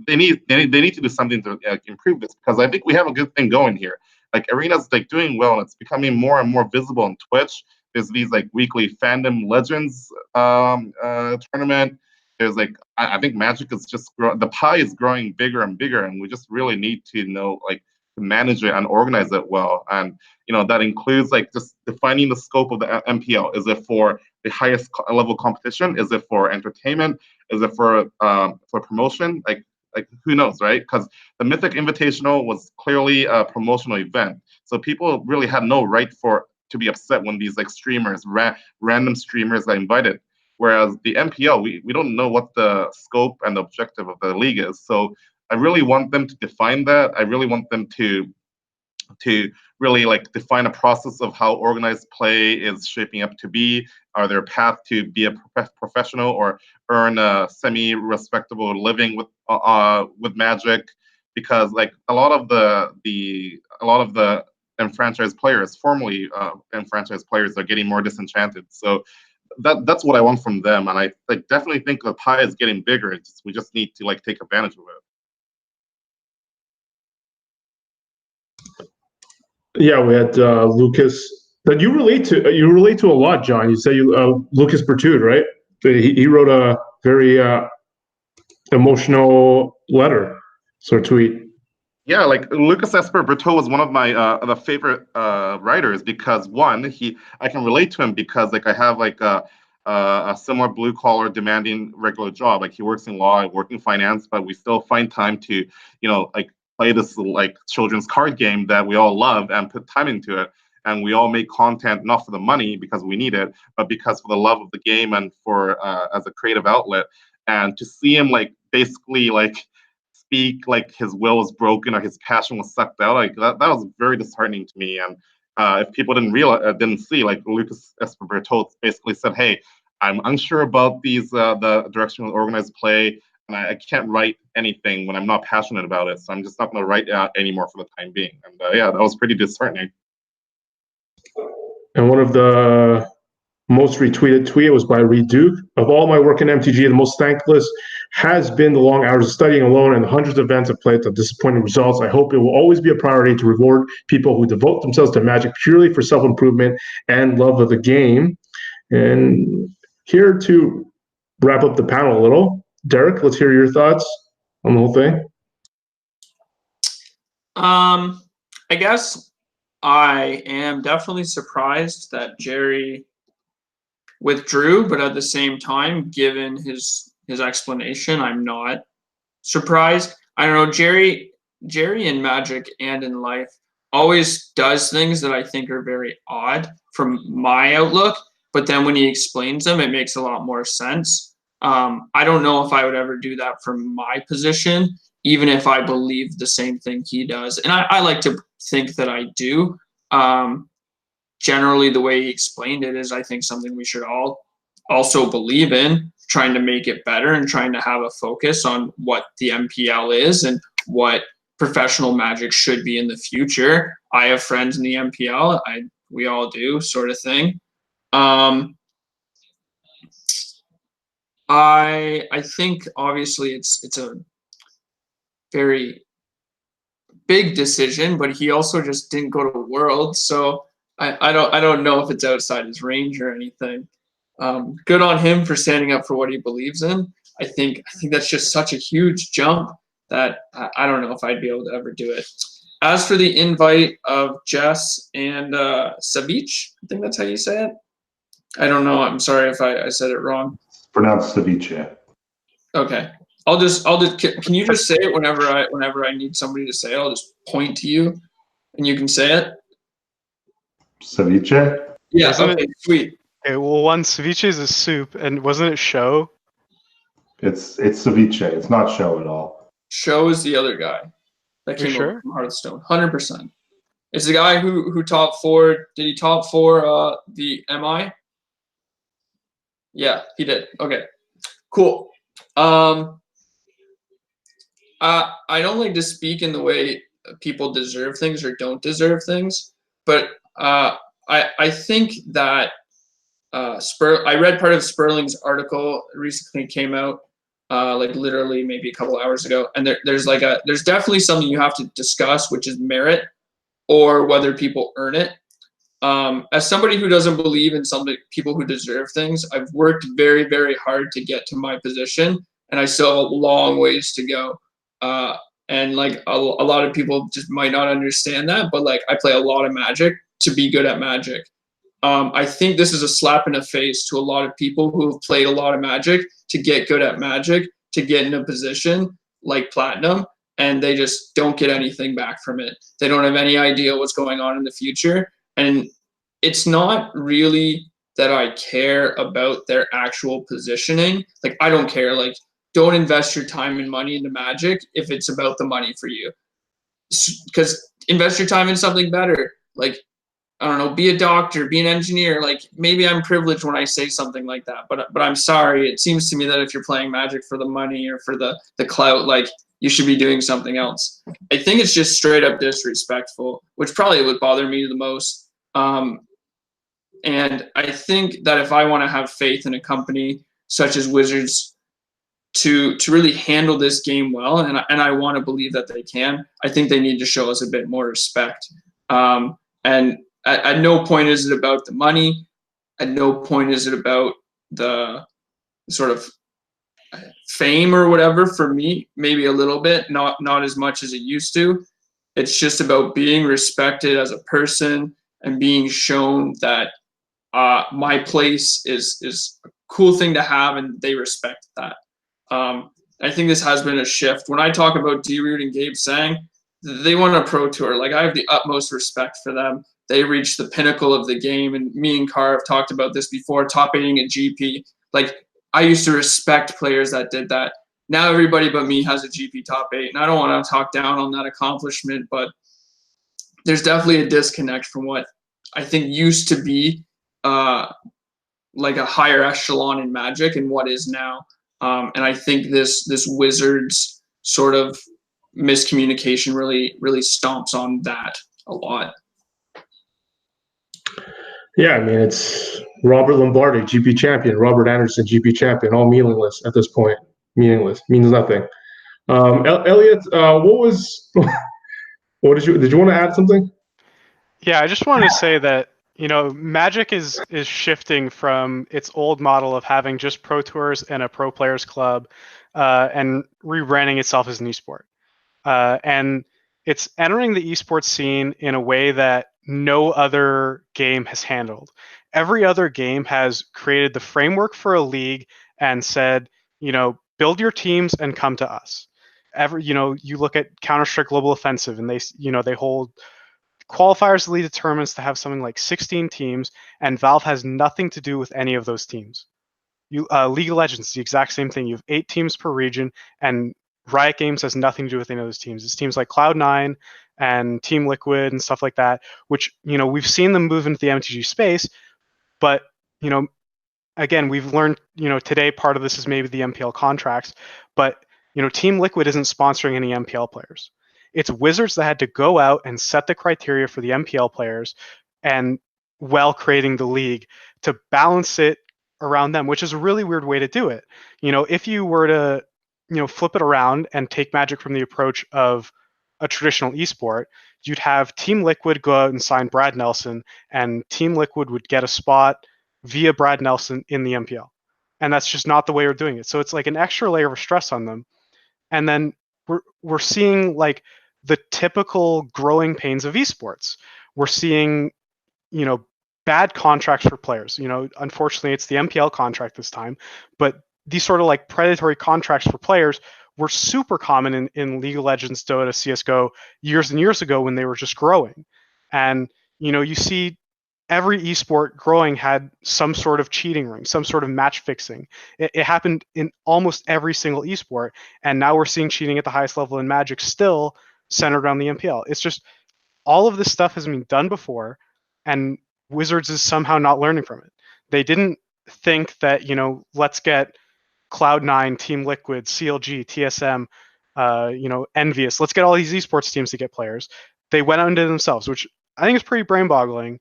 they need to do something to improve this, because I think we have a good thing going here. Like, Arena's like doing well, and it's becoming more and more visible on Twitch. There's these like weekly fandom legends tournament. There's like I think Magic is just the pie is growing bigger and bigger, and we just really need to know like to manage it and organize it well. And that includes like just defining the scope of the MPL. Is it for the highest level competition? Is it for entertainment? Is it for promotion? Like who knows, right? Because the Mythic Invitational was clearly a promotional event, so people really had no right to be upset when these like streamers, random streamers, got invited. Whereas the MPL, we don't know what the scope and the objective of the league is. So I really want them to define that. I really want them to really like define a process of how organized play is shaping up to be. Are there a path to be a professional or earn a semi-respectable living with Magic? Because like a lot of the enfranchised players, formerly enfranchised players, are getting more disenchanted. So that's what I want from them, and I like definitely think the pie is getting bigger. We just need to like take advantage of it. Yeah, we had Lucas that you relate to a lot, John. You say Lucas Bertude, right? He wrote a very emotional letter, sort of tweet. Yeah, like Lucas Esper Berto was one of my the favorite writers because one, I can relate to him because like I have like a similar blue collar demanding regular job. Like he works in law, I work in finance, but we still find time to like play this like children's card game that we all love and put time into it. And we all make content not for the money because we need it, but because for the love of the game and for as a creative outlet. And to see him like basically like speak like his will was broken or his passion was sucked out, like that was very disheartening to me. And if people didn't see, like Lucas Esper Berto basically said, "Hey, I'm unsure about the direction of organized play, and I can't write anything when I'm not passionate about it. So I'm just not going to write anymore for the time being." And yeah, that was pretty disheartening. And one of the most retweeted tweet was by Reed Duke. Of all my work in MTG, the most thankless has been the long hours of studying alone and the hundreds of events I've played with disappointing results. I hope it will always be a priority to reward people who devote themselves to Magic purely for self-improvement and love of the game. And here to wrap up the panel a little, Derek, let's hear your thoughts on the whole thing. I guess I am definitely surprised that Gerry withdrew, but at the same time, given his explanation, I'm not surprised. I don't know, Gerry in Magic and in life always does things that I think are very odd from my outlook, but then when he explains them, it makes a lot more sense. I don't know if I would ever do that from my position, even if I believe the same thing he does. And I like to think that I do. Generally, the way he explained it is, I think, something we should all also believe in, trying to make it better and trying to have a focus on what the MPL is and what professional Magic should be in the future. I have friends in the MPL. We all do, sort of thing. I think obviously it's a very big decision, but he also just didn't go to Worlds, so I don't know if it's outside his range or anything. Good on him for standing up for what he believes in. I think that's just such a huge jump that I don't know if I'd be able to ever do it. As for the invite of Jess and Savich, I think that's how you say it. I don't know. I'm sorry if I said it wrong. It's pronounced ceviche. Okay. I'll just. Can you just say it whenever I need somebody to say it? I'll just point to you, and you can say it. Ceviche? Yeah. Okay. Sweet. Okay, well, one, ceviche is a soup, and wasn't it show? It's ceviche. It's not show at all. Show is the other guy that came over from Hearthstone. 100%. It's the guy who top four. Did he top four the MI? Yeah, he did. Okay. Cool. I don't like to speak in the way people deserve things or don't deserve things, but I think that I read part of Sperling's article recently came out, like literally maybe a couple hours ago, and there's definitely something you have to discuss, which is merit or whether people earn it. As somebody who doesn't believe in some people who deserve things, I've worked very, very hard to get to my position, and I still have a long ways to go. And like a lot of people just might not understand that, but like I play a lot of Magic to be good at Magic. I think this is a slap in the face to a lot of people who have played a lot of Magic to get good at Magic, to get in a position like Platinum, and they just don't get anything back from it. They don't have any idea what's going on in the future. And it's not really that I care about their actual positioning. Like, I don't care. Like, don't invest your time and money into Magic if it's about the money for you. Because invest your time in something better. Like, I don't know, be a doctor, be an engineer. Like, maybe I'm privileged when I say something like that, but I'm sorry. It seems to me that if you're playing Magic for the money or for the clout, like, you should be doing something else. I think it's just straight up disrespectful, which probably would bother me the most. And I think that if I want to have faith in a company such as Wizards to really handle this game well, and I want to believe that they can, I think they need to show us a bit more respect. And at no point is it about the money. At no point is it about the sort of fame or whatever. For me, maybe a little bit, not as much as it used to. It's just about being respected as a person and being shown that my place is a cool thing to have, and they respect that. I think this has been a shift. When I talk about D-Root and Gabe Sang, they won a pro tour. Like, I have the utmost respect for them. They reached the pinnacle of the game, and me and Carr have talked about this before, top 8ing a GP. Like, I used to respect players that did that. Now everybody but me has a GP top 8, and I don't want to talk down on that accomplishment, but there's definitely a disconnect from what I think used to be like a higher echelon in Magic and what is now. And I think this Wizards sort of miscommunication really stomps on that a lot. Yeah, I mean, it's Robert Lombardi, GP champion, Robert Anderson, GP champion, all meaningless at this point. Meaningless, means nothing. Elliot, did you want to add something? Yeah, I just wanted to say that, Magic is shifting from its old model of having just pro tours and a pro players club, and rebranding itself as an esport. And it's entering the esports scene in a way that no other game has handled. Every other game has created the framework for a league and said, build your teams and come to us. You look at Counter-Strike Global Offensive, and they hold qualifiers, elite tournaments to have something like 16 teams, and Valve has nothing to do with any of those teams. League of Legends is the exact same thing. You have 8 teams per region, and Riot Games has nothing to do with any of those teams. It's teams like Cloud9 and Team Liquid and stuff like that, which, we've seen them move into the MTG space, but, again, we've learned, today part of this is maybe the MPL contracts, but, Team Liquid isn't sponsoring any MPL players. It's Wizards that had to go out and set the criteria for the MPL players, and while creating the league to balance it around them, which is a really weird way to do it. If you were to, flip it around and take Magic from the approach of a traditional esport, you'd have Team Liquid go out and sign Brad Nelson, and Team Liquid would get a spot via Brad Nelson in the MPL. And that's just not the way we're doing it. So it's like an extra layer of stress on them. And then we're seeing like the typical growing pains of esports. We're seeing, bad contracts for players. Unfortunately, it's the MPL contract this time, but these sort of like predatory contracts for players were super common in League of Legends, Dota, CSGO years and years ago when they were just growing. And, you see every esport growing had some sort of cheating ring, some sort of match fixing. It happened in almost every single esport. And now we're seeing cheating at the highest level in Magic still centered around the MPL. It's just all of this stuff has been done before, and Wizards is somehow not learning from it. They didn't think that, let's get Cloud9, Team Liquid, CLG, TSM, Envious. Let's get all these esports teams to get players. They went out and did it themselves, which I think is pretty brain-boggling.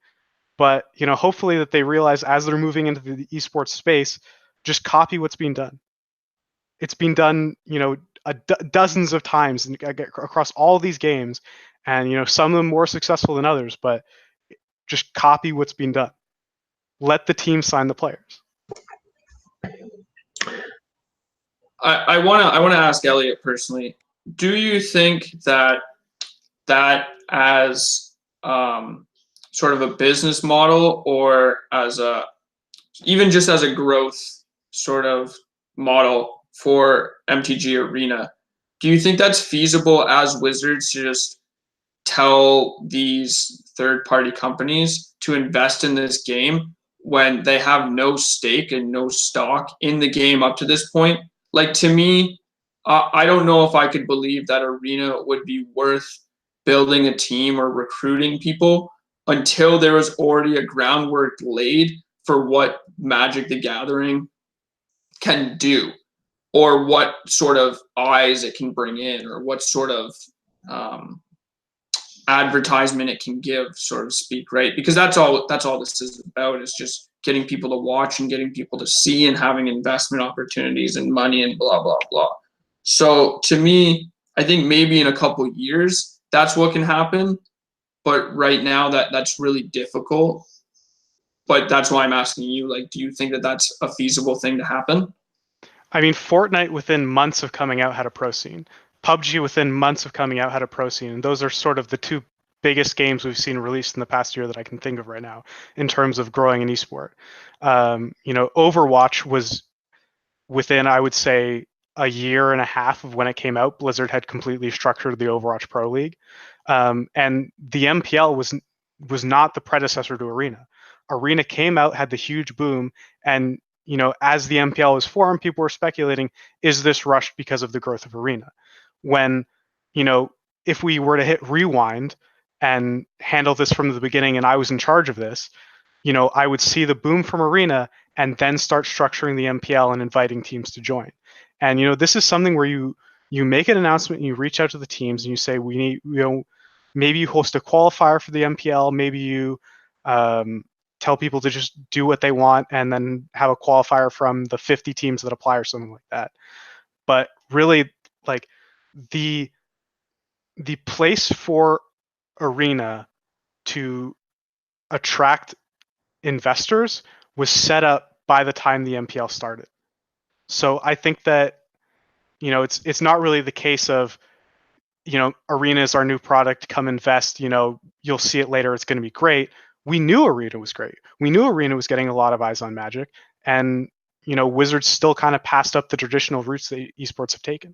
But, hopefully that they realize as they're moving into the esports space, just copy what's being done. It's been done, dozens of times across all of these games, and some of them more successful than others. But just copy what's being done. Let the team sign the players. I wanna ask Elliot personally. Do you think that as sort of a business model, or as even just as a growth sort of model for MTG Arena, do you think that's feasible as Wizards to just tell these third-party companies to invest in this game when they have no stake and no stock in the game up to this point? Like, to me, I don't know if I could believe that Arena would be worth building a team or recruiting people until there was already a groundwork laid for what Magic the Gathering can do, or what sort of eyes it can bring in, or what sort of advertisement it can give, so to speak, right? Because that's all this is about, is just getting people to watch and getting people to see and having investment opportunities and money and blah, blah, blah. So to me, I think maybe in a couple of years, that's what can happen. But right now that's really difficult. But that's why I'm asking you, like, do you think that that's a feasible thing to happen? I mean, Fortnite within months of coming out had a pro scene. PUBG within months of coming out had a pro scene. And those are sort of the two biggest games we've seen released in the past year that I can think of right now in terms of growing an esport. Overwatch was within, I would say, a year and a half of when it came out. Blizzard had completely structured the Overwatch Pro League. And the MPL was not the predecessor to Arena. Arena came out, had the huge boom, and as the MPL was formed, people were speculating, is this rushed because of the growth of Arena? When, if we were to hit rewind and handle this from the beginning and I was in charge of this, I would see the boom from Arena and then start structuring the MPL and inviting teams to join. And, this is something where you make an announcement, you reach out to the teams and you say, we need, maybe you host a qualifier for the MPL, maybe you tell people to just do what they want and then have a qualifier from the 50 teams that apply or something like that. But really, like, the place for Arena to attract investors was set up by the time the MPL started. So I think that, it's not really the case of, Arena is our new product, come invest, you'll see it later, it's going to be great. We knew Arena was great. We knew Arena was getting a lot of eyes on Magic, and Wizards still kind of passed up the traditional routes that esports have taken.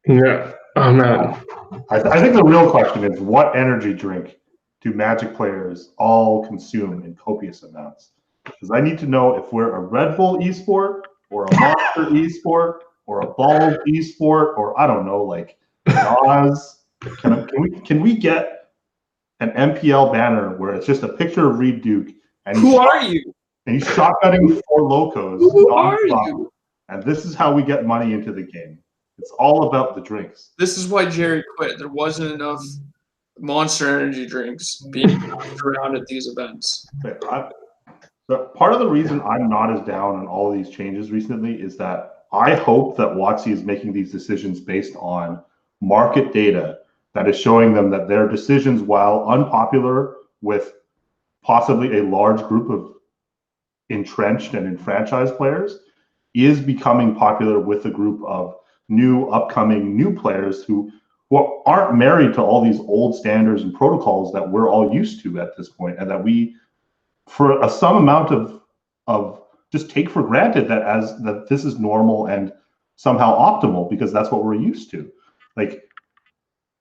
Yeah. Oh man. I think the real question is, what energy drink do Magic players all consume in copious amounts? Because I need to know if we're a Red Bull esport or a Monster esport or a Ball esport, or I don't know, like Nas. Can we get an MPL banner where it's just a picture of Reed Duke and Who are you? And he's shotgunning 4 locos. Who are you? And this is how we get money into the game. It's all about the drinks. This is why Gerry quit. There wasn't enough Monster Energy drinks being passed around at these events. Part of the reason I'm not as down on all of these changes recently is that I hope that wacky is making these decisions based on market data that is showing them that their decisions, while unpopular with possibly a large group of entrenched and enfranchised players, is becoming popular with a group of upcoming new players who aren't married to all these old standards and protocols that we're all used to at this point, and that we, for some amount of just take for granted that this is normal and somehow optimal because that's what we're used to. Like,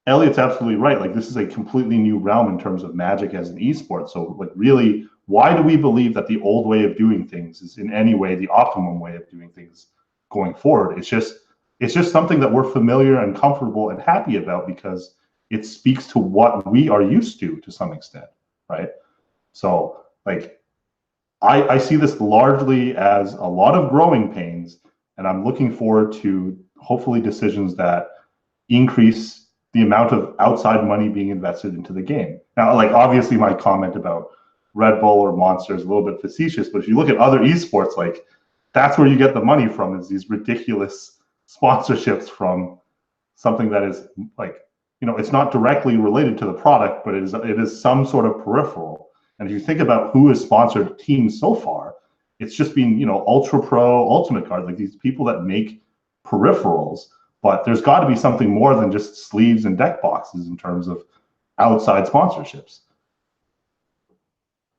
Elliot's absolutely right. Like, this is a completely new realm in terms of Magic as an esport. So, like, really, why do we believe that the old way of doing things is in any way the optimum way of doing things going forward? It's just something that we're familiar and comfortable and happy about because it speaks to what we are used to some extent, right? So, like, I see this largely as a lot of growing pains, and I'm looking forward to hopefully decisions that increase the amount of outside money being invested into the game. Now, like, obviously my comment about Red Bull or Monster is a little bit facetious, but if you look at other esports, like, that's where you get the money from, is these ridiculous sponsorships from something that is like, it's not directly related to the product, but it is some sort of peripheral. And if you think about who has sponsored teams so far, it's just been, Ultra Pro, Ultimate Cards, like these people that make peripherals. But there's got to be something more than just sleeves and deck boxes in terms of outside sponsorships.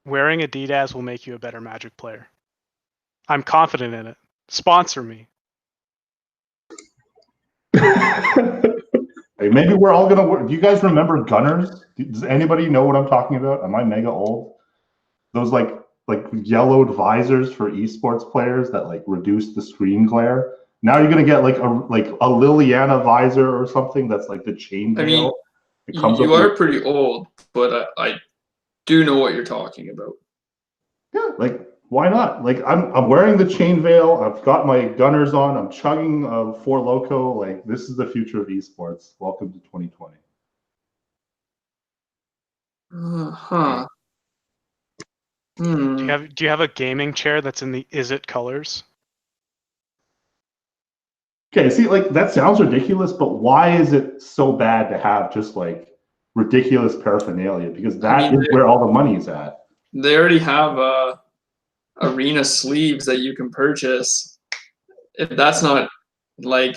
Wearing Adidas will make you a better Magic player. I'm confident in it. Sponsor me. Hey, maybe we're all gonna work. Do you guys remember Gunners? Does anybody know what I'm talking about? Am I mega old? Those like yellowed visors for esports players that like reduce the screen glare. Now you're gonna get like a Liliana visor or something that's like the chain veil. I mean, you are pretty old, but I do know what you're talking about. Yeah, like why not? Like I'm wearing the chain veil. I've got my Gunners on. I'm chugging Four Loko. Like this is the future of esports. Welcome to 2020. Do you have a gaming chair that's in the Is It colors? Okay, see, like that sounds ridiculous, but why is it so bad to have just like ridiculous paraphernalia? Because that is where all the money's at. They already have arena sleeves that you can purchase. If that's not like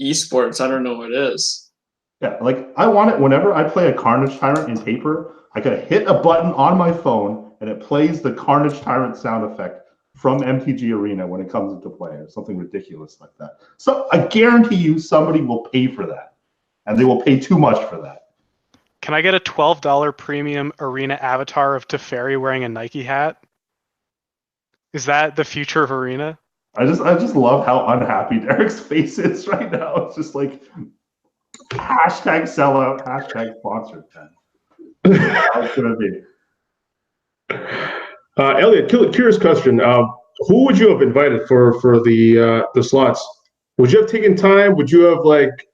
esports, I don't know what is. Yeah, like I want it whenever I play a Carnage Tyrant in paper, I gotta hit a button on my phone and it plays the Carnage Tyrant sound effect from MTG Arena when it comes into play, or something ridiculous like that. So I guarantee you somebody will pay for that, and they will pay too much for that. Can I get a $12 premium arena avatar of Teferi wearing a Nike hat? Is that the future of arena? I just love how unhappy Derek's face is right now. It's just like hashtag sellout, hashtag sponsored. How it's gonna be. Elliot, curious question. Who would you have invited for the slots? Would you have taken time? Would you have like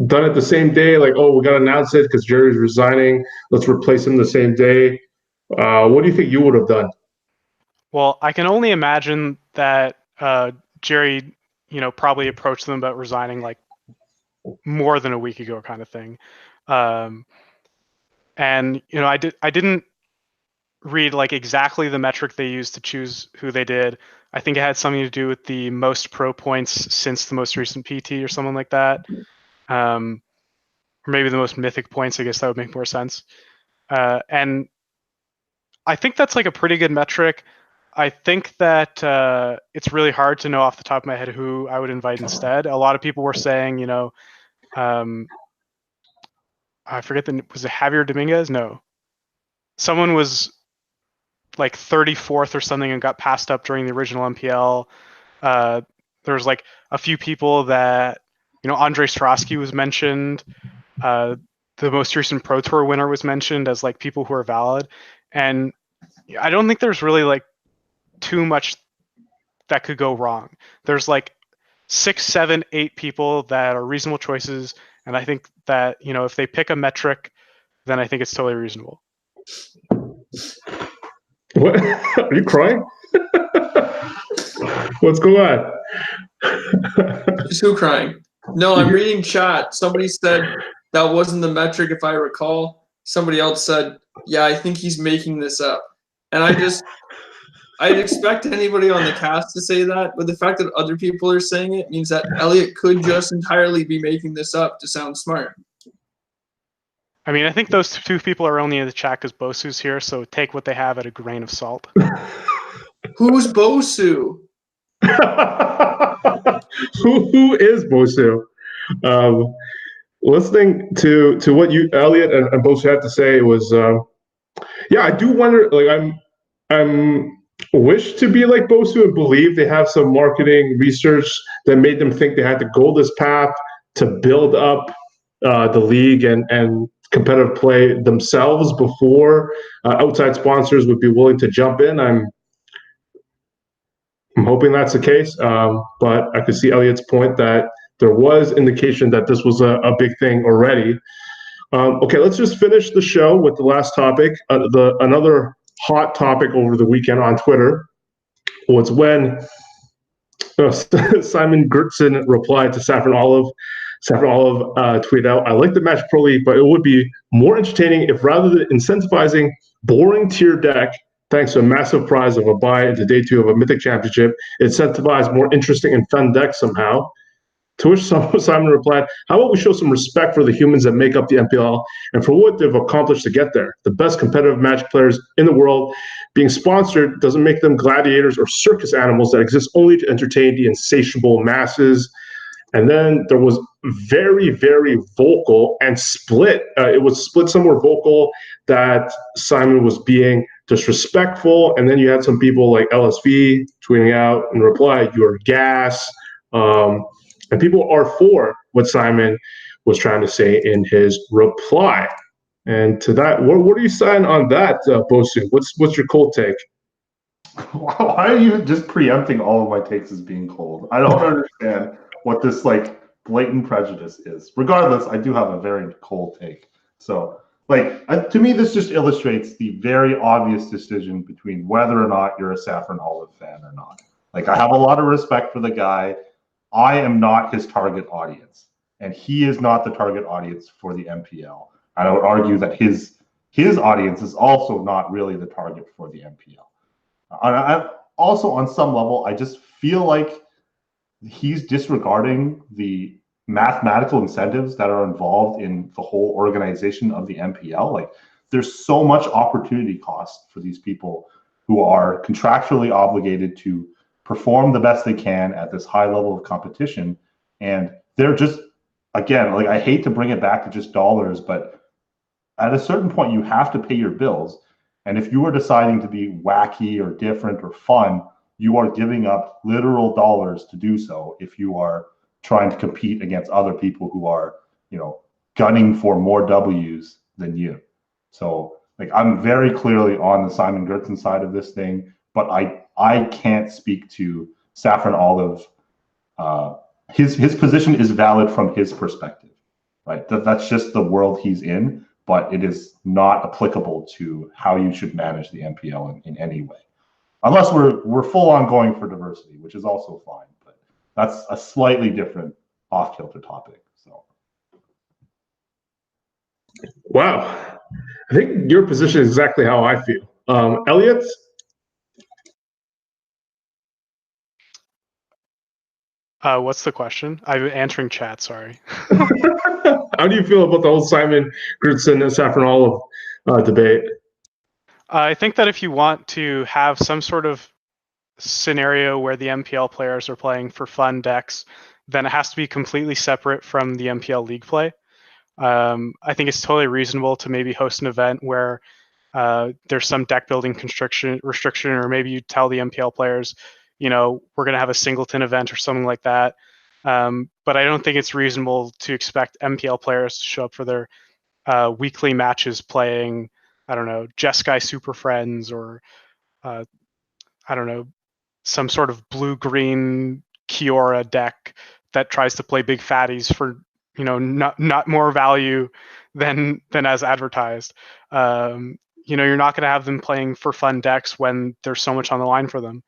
done it the same day? Like, oh, we got to announce it because Gerry's resigning. Let's replace him the same day. What do you think you would have done? Well, I can only imagine that Gerry, probably approached them about resigning like more than a week ago, kind of thing. And I didn't read like exactly the metric they used to choose who they did. I think it had something to do with the most pro points since the most recent PT or something like that. Or maybe the most mythic points. I guess that would make more sense. And I think that's like a pretty good metric. I think that it's really hard to know off the top of my head who I would invite instead. A lot of people were saying, I forget was it Javier Dominguez? No. Someone was like 34th or something and got passed up during the original MPL. There was like a few people that, Andre Strosky was mentioned. The most recent Pro Tour winner was mentioned as like people who are valid. And I don't think there's really like too much that could go wrong. There's like 6, 7, 8 people that are reasonable choices. And I think that, if they pick a metric, then I think it's totally reasonable. What? Are you crying? What's going on? Just who crying? No, I'm reading chat. Somebody said that wasn't the metric, if I recall. Somebody else said, yeah, I think he's making this up. And I'd expect anybody on the cast to say that, but the fact that other people are saying it means that Elliot could just entirely be making this up to sound smart. I mean, I think those two people are only in the chat because BoSu's here, so take what they have at a grain of salt. Who's BoSu? Who is BoSu? Listening to what you, Elliot, and BoSu had to say was, I do wonder. Like, I'm wish to be like BoSu and believe they have some marketing research that made them think they had to go this path to build up the league and competitive play themselves before outside sponsors would be willing to jump in. I'm hoping that's the case, but I could see Elliot's point that there was indication that this was a big thing already. Okay, let's just finish the show with the last topic. Another hot topic over the weekend on Twitter was when Simon Gertson replied to Saffron Olive. Saffron Olive tweeted out, "I like the Magic Pro League, but it would be more entertaining if rather than incentivizing boring tier deck, thanks to a massive prize of a buy into day 2 of a Mythic Championship, it incentivized more interesting and fun decks somehow." To which Simon replied, "How about we show some respect for the humans that make up the MPL and for what they've accomplished to get there? The best competitive Magic players in the world. Being sponsored doesn't make them gladiators or circus animals that exist only to entertain the insatiable masses." And then there was very, very vocal and split. It was split somewhere vocal that Simon was being disrespectful. And then you had some people like LSV tweeting out in reply, "You're gas." And people are for what Simon was trying to say in his reply. And to that, what are you saying on that, BoSu? What's your cold take? Why are you just preempting all of my takes as being cold? I don't understand what this like blatant prejudice is. Regardless, I do have a very cold take. So, to me, this just illustrates the very obvious decision between whether or not you're a Saffron Olive fan or not. Like, I have a lot of respect for the guy. I am not his target audience, and he is not the target audience for the MPL. And I would argue that his audience is also not really the target for the MPL. Also, on some level, I just feel like he's disregarding the mathematical incentives that are involved in the whole organization of the MPL. Like, there's so much opportunity cost for these people who are contractually obligated to perform the best they can at this high level of competition. And they're just, again, like, I hate to bring it back to just dollars, but at a certain point, you have to pay your bills. And if you are deciding to be wacky or different or fun, you are giving up literal dollars to do so if you are trying to compete against other people who are, gunning for more W's than you. So, like, I'm very clearly on the Simon Gertson side of this thing, but I can't speak to Saffron Olive. His position is valid from his perspective, right? That's just the world he's in, but it is not applicable to how you should manage the MPL in any way. Unless we're full on going for diversity, which is also fine, but that's a slightly different off-kilter topic. So, Wow, I think your position is exactly how I feel. Elliot? What's the question? I'm answering chat, sorry. How do you feel about the whole Simon Gertson and Saffron Olive debate? I think that if you want to have some sort of scenario where the MPL players are playing for fun decks, then it has to be completely separate from the MPL league play. I think it's totally reasonable to maybe host an event where there's some deck building restriction, or maybe you tell the MPL players, we're going to have a singleton event or something like that. But I don't think it's reasonable to expect MPL players to show up for their weekly matches playing, I don't know, Jeskai Super Friends, or I don't know, some sort of blue-green Kiora deck that tries to play big fatties for, not more value than as advertised. You're not going to have them playing for fun decks when there's so much on the line for them.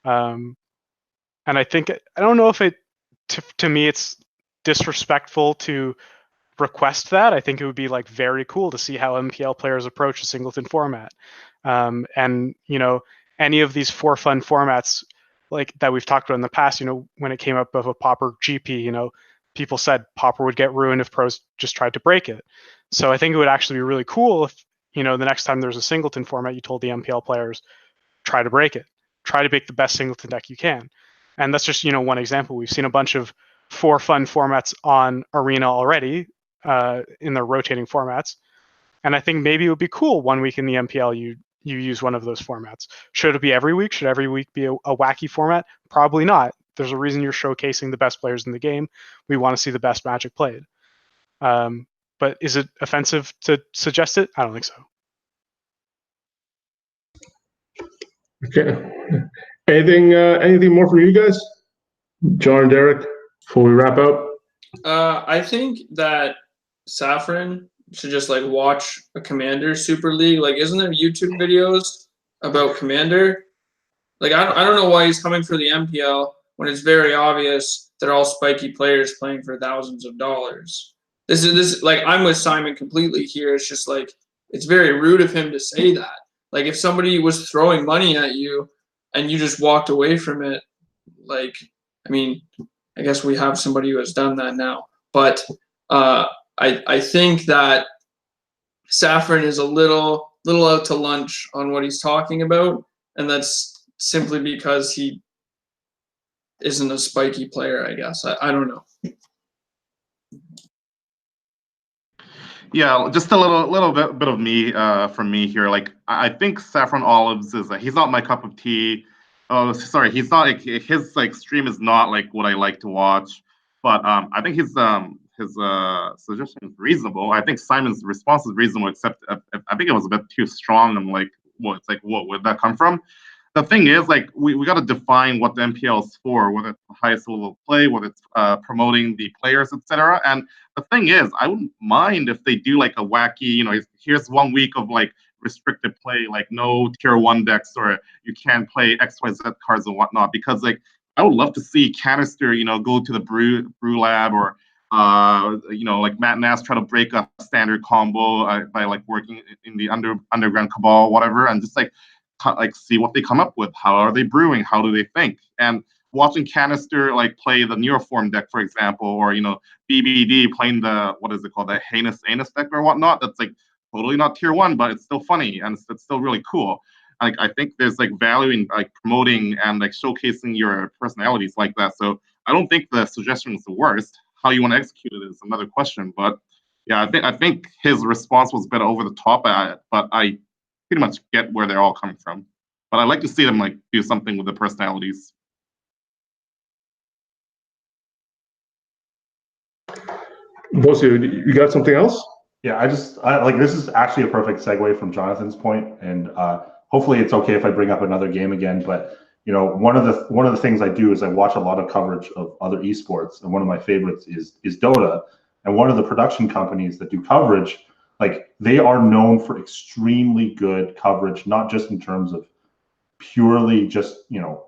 And I don't know if to me, it's disrespectful to request that. I think it would be like very cool to see how MPL players approach a singleton format. And, any of these for fun formats like that we've talked about in the past, when it came up of a Pauper GP, people said Pauper would get ruined if pros just tried to break it. So I think it would actually be really cool if, the next time there's a singleton format, you told the MPL players, try to break it. Try to make the best singleton deck you can. And that's just, one example. We've seen a bunch of for fun formats on Arena already in their rotating formats. And I think maybe it would be cool one week in the MPL you use one of those formats. Should it be every week? Should every week be a wacky format? Probably not. There's a reason you're showcasing the best players in the game. We want to see the best Magic played. But is it offensive to suggest it? I don't think so. Okay. Anything more from you guys? John and Derek, before we wrap up? I think that Saffron should just watch a Commander Super League. Isn't there YouTube videos about Commander? I don't know why he's coming for the MPL. when it's very obvious they're all spiky players playing for thousands of dollars. This is like, I'm with Simon completely here. It's just like, it's very rude of him to say that. Like, if somebody was throwing money at you and you just walked away from it, like, I mean, I guess we have somebody who has done that now. But I think that Saffron is a little out to lunch on what he's talking about, and that's simply because he isn't a spiky player, I guess. I don't know. Yeah, just a little bit of me from me here. Like, I think Saffron Olives is he's not my cup of tea. Oh, sorry, he's not like, his like stream is not like what I like to watch. But I think his suggestion is reasonable. I think Simon's response is reasonable, except I think it was a bit too strong and like, what would that come from? The thing is, like, we got to define what the MPL is for, whether it's the highest level of play, whether it's promoting the players, etc. And the thing is, I wouldn't mind if they do like a wacky, you know, here's 1 week of like restricted play, like no tier 1 decks, or you can't play XYZ cards and whatnot, because like I would love to see Canister, you know, go to the brew lab, or you know, like Matt Nass try to break a standard combo by like working in the underground cabal, whatever, and just like see what they come up with. How are they brewing? How do they think? And watching Canister like play the Neuroform deck, for example, or, you know, BBD playing the, what is it called, the Heinous Anus deck or whatnot, that's like totally not tier 1, but it's still funny and it's still really cool. Like, I think there's like value in like promoting and like showcasing your personalities like that. So I don't think the suggestion is the worst. How you want to execute it is another question. But yeah, I think his response was a bit over the top, but I pretty much get where they're all coming from. But I like to see them like do something with the personalities. BoSu, you got something else? Yeah, I like, this is actually a perfect segue from Jonathan's point, and hopefully it's okay if I bring up another game again. But, you know, one of the things I do is I watch a lot of coverage of other esports, and one of my favorites is Dota. And one of the production companies that do coverage, like, they are known for extremely good coverage, not just in terms of purely just, you know,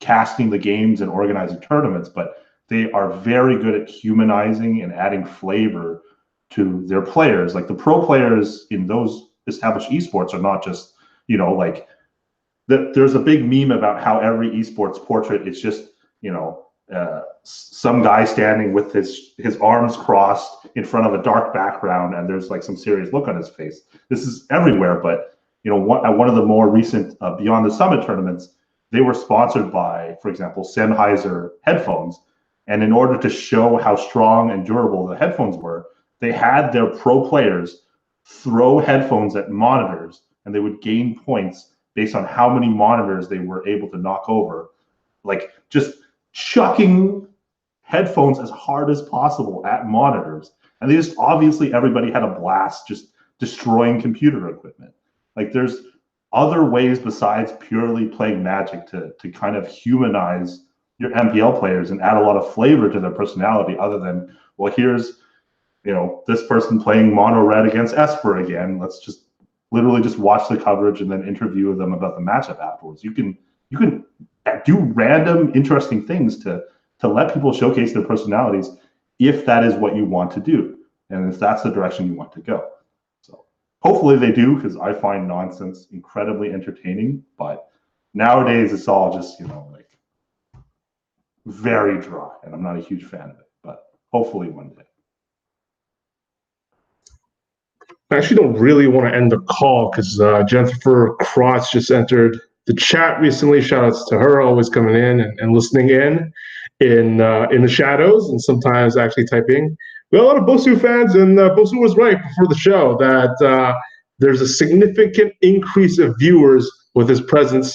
casting the games and organizing tournaments, but they are very good at humanizing and adding flavor to their players. Like, the pro players in those established esports are not just, you know, like, there's a big meme about how every esports portrait is just, you know, some guy standing with his arms crossed in front of a dark background, and there's like some serious look on his face. This is everywhere. But, you know, at one of the more recent Beyond the Summit tournaments, they were sponsored by, for example, Sennheiser headphones. And in order to show how strong and durable the headphones were, they had their pro players throw headphones at monitors, and they would gain points based on how many monitors they were able to knock over. Like, just chucking headphones as hard as possible at monitors. And they just, obviously everybody had a blast just destroying computer equipment. Like, there's other ways besides purely playing Magic to kind of humanize your MPL players and add a lot of flavor to their personality, other than, well, here's, you know, this person playing mono red against Esper again. Let's just literally just watch the coverage and then interview them about the matchup afterwards. You can do random interesting things to let people showcase their personalities, if that is what you want to do, and if that's the direction you want to go. So hopefully they do, because I find nonsense incredibly entertaining. But nowadays it's all just, you know, like, very dry, and I'm not a huge fan of it. But hopefully one day. I actually don't really want to end the call, because Jennifer Cross just entered the chat recently. Shout outs to her, always coming in and listening in the shadows, and sometimes actually typing. We have a lot of BoSu fans, and BoSu was right before the show that there's a significant increase of viewers with his presence.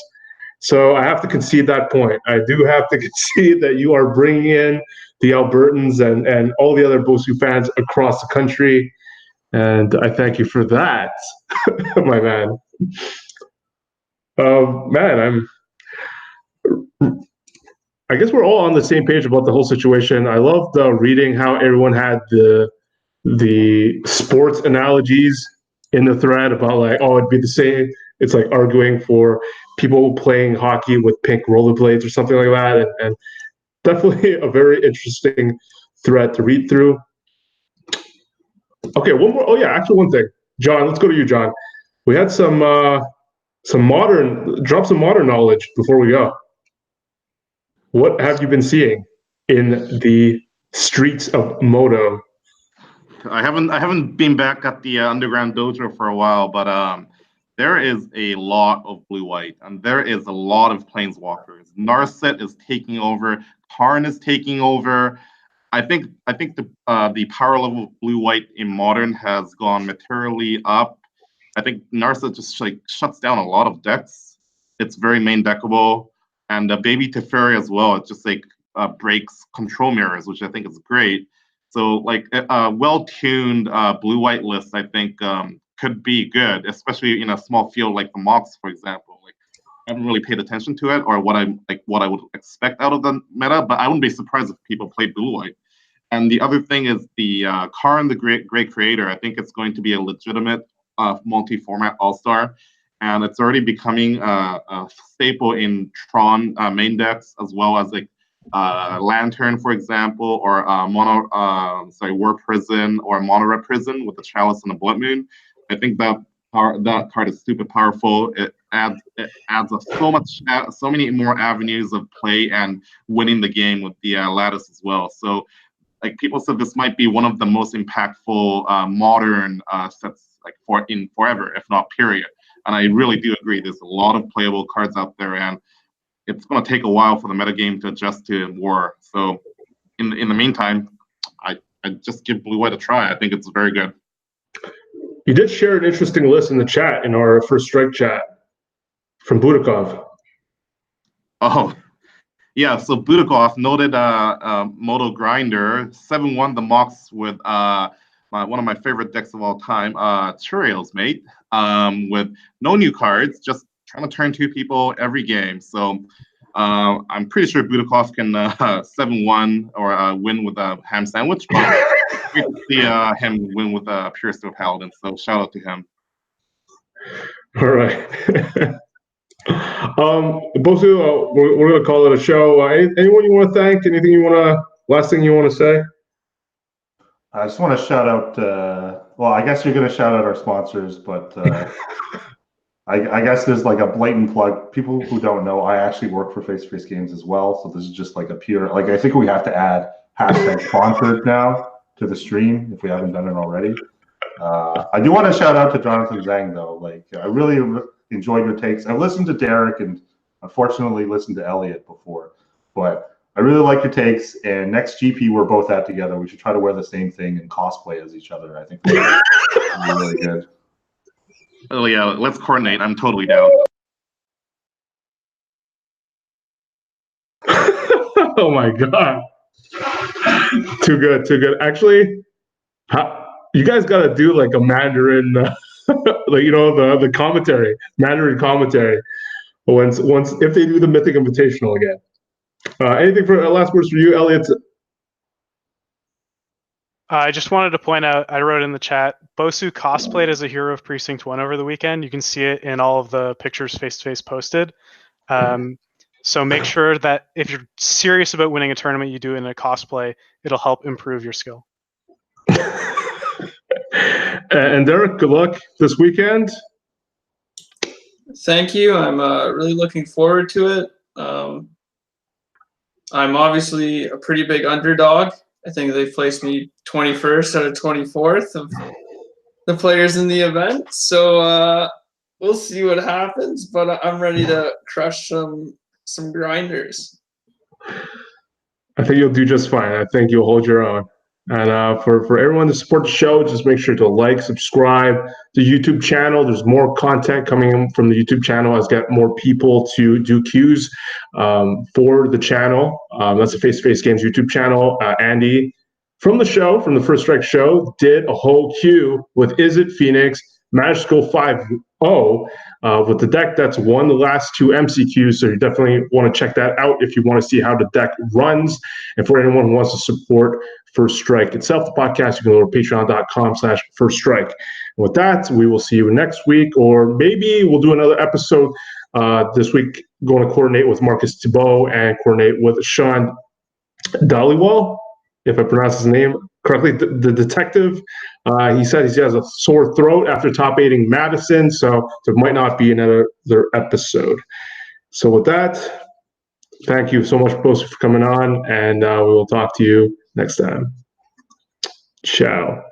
So I have to concede that point. I do have to concede that you are bringing in the Albertans and all the other BoSu fans across the country. And I thank you for that, my man. I guess we're all on the same page about the whole situation. I loved reading how everyone had the sports analogies in the thread about, like, oh, it'd be the same. it's like arguing for people playing hockey with pink rollerblades or something like that, and definitely a very interesting thread to read through. Okay, one more. Oh yeah, actually one thing, John. Let's go to you, John. We had some modern knowledge before we go. What have you been seeing in the streets of Moto? I haven't been back at the underground dojo for a while, but there is a lot of blue-white, and there is a lot of planeswalkers. Narset is taking over. Karn is taking over. I think the power level of blue-white in Modern has gone materially up. I think Narset just like shuts down a lot of decks. It's very main deckable, and Baby Teferi as well. It just like breaks control mirrors, which I think is great. So like a well-tuned blue-white list, I think could be good, especially in a small field like the Mox, for example. Like I haven't really paid attention to it or what I would expect out of the meta, but I wouldn't be surprised if people play blue-white. And the other thing is the Karn, the great creator. I think it's going to be a legitimate multi-format all-star, and it's already becoming a staple in Tron main decks, as well as like Lantern, for example, or War Prison or Mono-Red Prison with the Chalice and the Blood Moon. I think that card is super powerful. It adds so many more avenues of play and winning the game with the Lattice as well. So like people said, this might be one of the most impactful modern sets like forever, if not period. And I really do agree. There's a lot of playable cards out there, and it's going to take a while for the metagame to adjust to war. So in the meantime, I just give blue-white a try. I think it's very good. You did share an interesting list in the chat, in our First Strike chat, from Budakov. Oh, yeah. So Budakov, noted Moto grinder, 7-1 the Mox with one of my favorite decks of all time, Turiel's mate, with no new cards, just trying to turn 2 people every game. So I'm pretty sure Budakov can 7-1 or win with a ham sandwich, but we can see him win with a Pure Steel Paladin. So shout out to him. All right. BoSu, we're going to call it a show. Anyone you want to thank? Anything you want to? Last thing you want to say? I just want to shout out. Well, I guess you're going to shout out our sponsors, but I guess there's like a blatant plug. People who don't know, I actually work for Face to Face Games as well. So this is just like a pure. Like I think we have to add #sponsored now to the stream if we haven't done it already. I do want to shout out to Jonathan Zhang though. Like I really enjoyed your takes. I've listened to Derek and unfortunately listened to Elliot before, but I really like your takes. And next GP we're both at together, we should try to wear the same thing and cosplay as each other. I think that'd be really good. Oh yeah, let's coordinate. I'm totally down. Oh my god. Too good, too good. Actually, you guys got to do like a Mandarin, like the commentary, Mandarin commentary. Once if they do the Mythic Invitational again. Anything for last words for you, Elliot? I just wanted to point out, I wrote in the chat, BoSu cosplayed as a hero of Precinct 1 over the weekend. You can see it in all of the pictures face-to-face posted. So make sure that if you're serious about winning a tournament, you do it in a cosplay. It'll help improve your skill. And Derek, good luck this weekend. Thank you. I'm really looking forward to it. I'm obviously a pretty big underdog. I think they placed me 21st out of 24th of the players in the event. So we'll see what happens, but I'm ready to crush some grinders. I think you'll do just fine. I think you'll hold your own. And for everyone to support the show, just make sure to like, subscribe to the YouTube channel. There's more content coming in from the YouTube channel as get more people to do queues for the channel. That's the Face to Face Games YouTube channel. Andy from the show, from the First Strike show, did a whole queue with Is It Phoenix, managed to go 5-0 with the deck that's won the last 2 MCQs. So you definitely want to check that out if you want to see how the deck runs. And for anyone who wants to support First Strike itself, the podcast, you can go to patreon.com/First Strike. With that, we will see you next week, or maybe we'll do another episode this week, going to coordinate with Marcus Thibault and coordinate with Sean Dhaliwal, if I pronounce his name correctly, the detective. He said he has a sore throat after top 8ing Madison, so there might not be another episode. So with that, thank you so much, BoSu, for coming on, and we will talk to you next time. Ciao.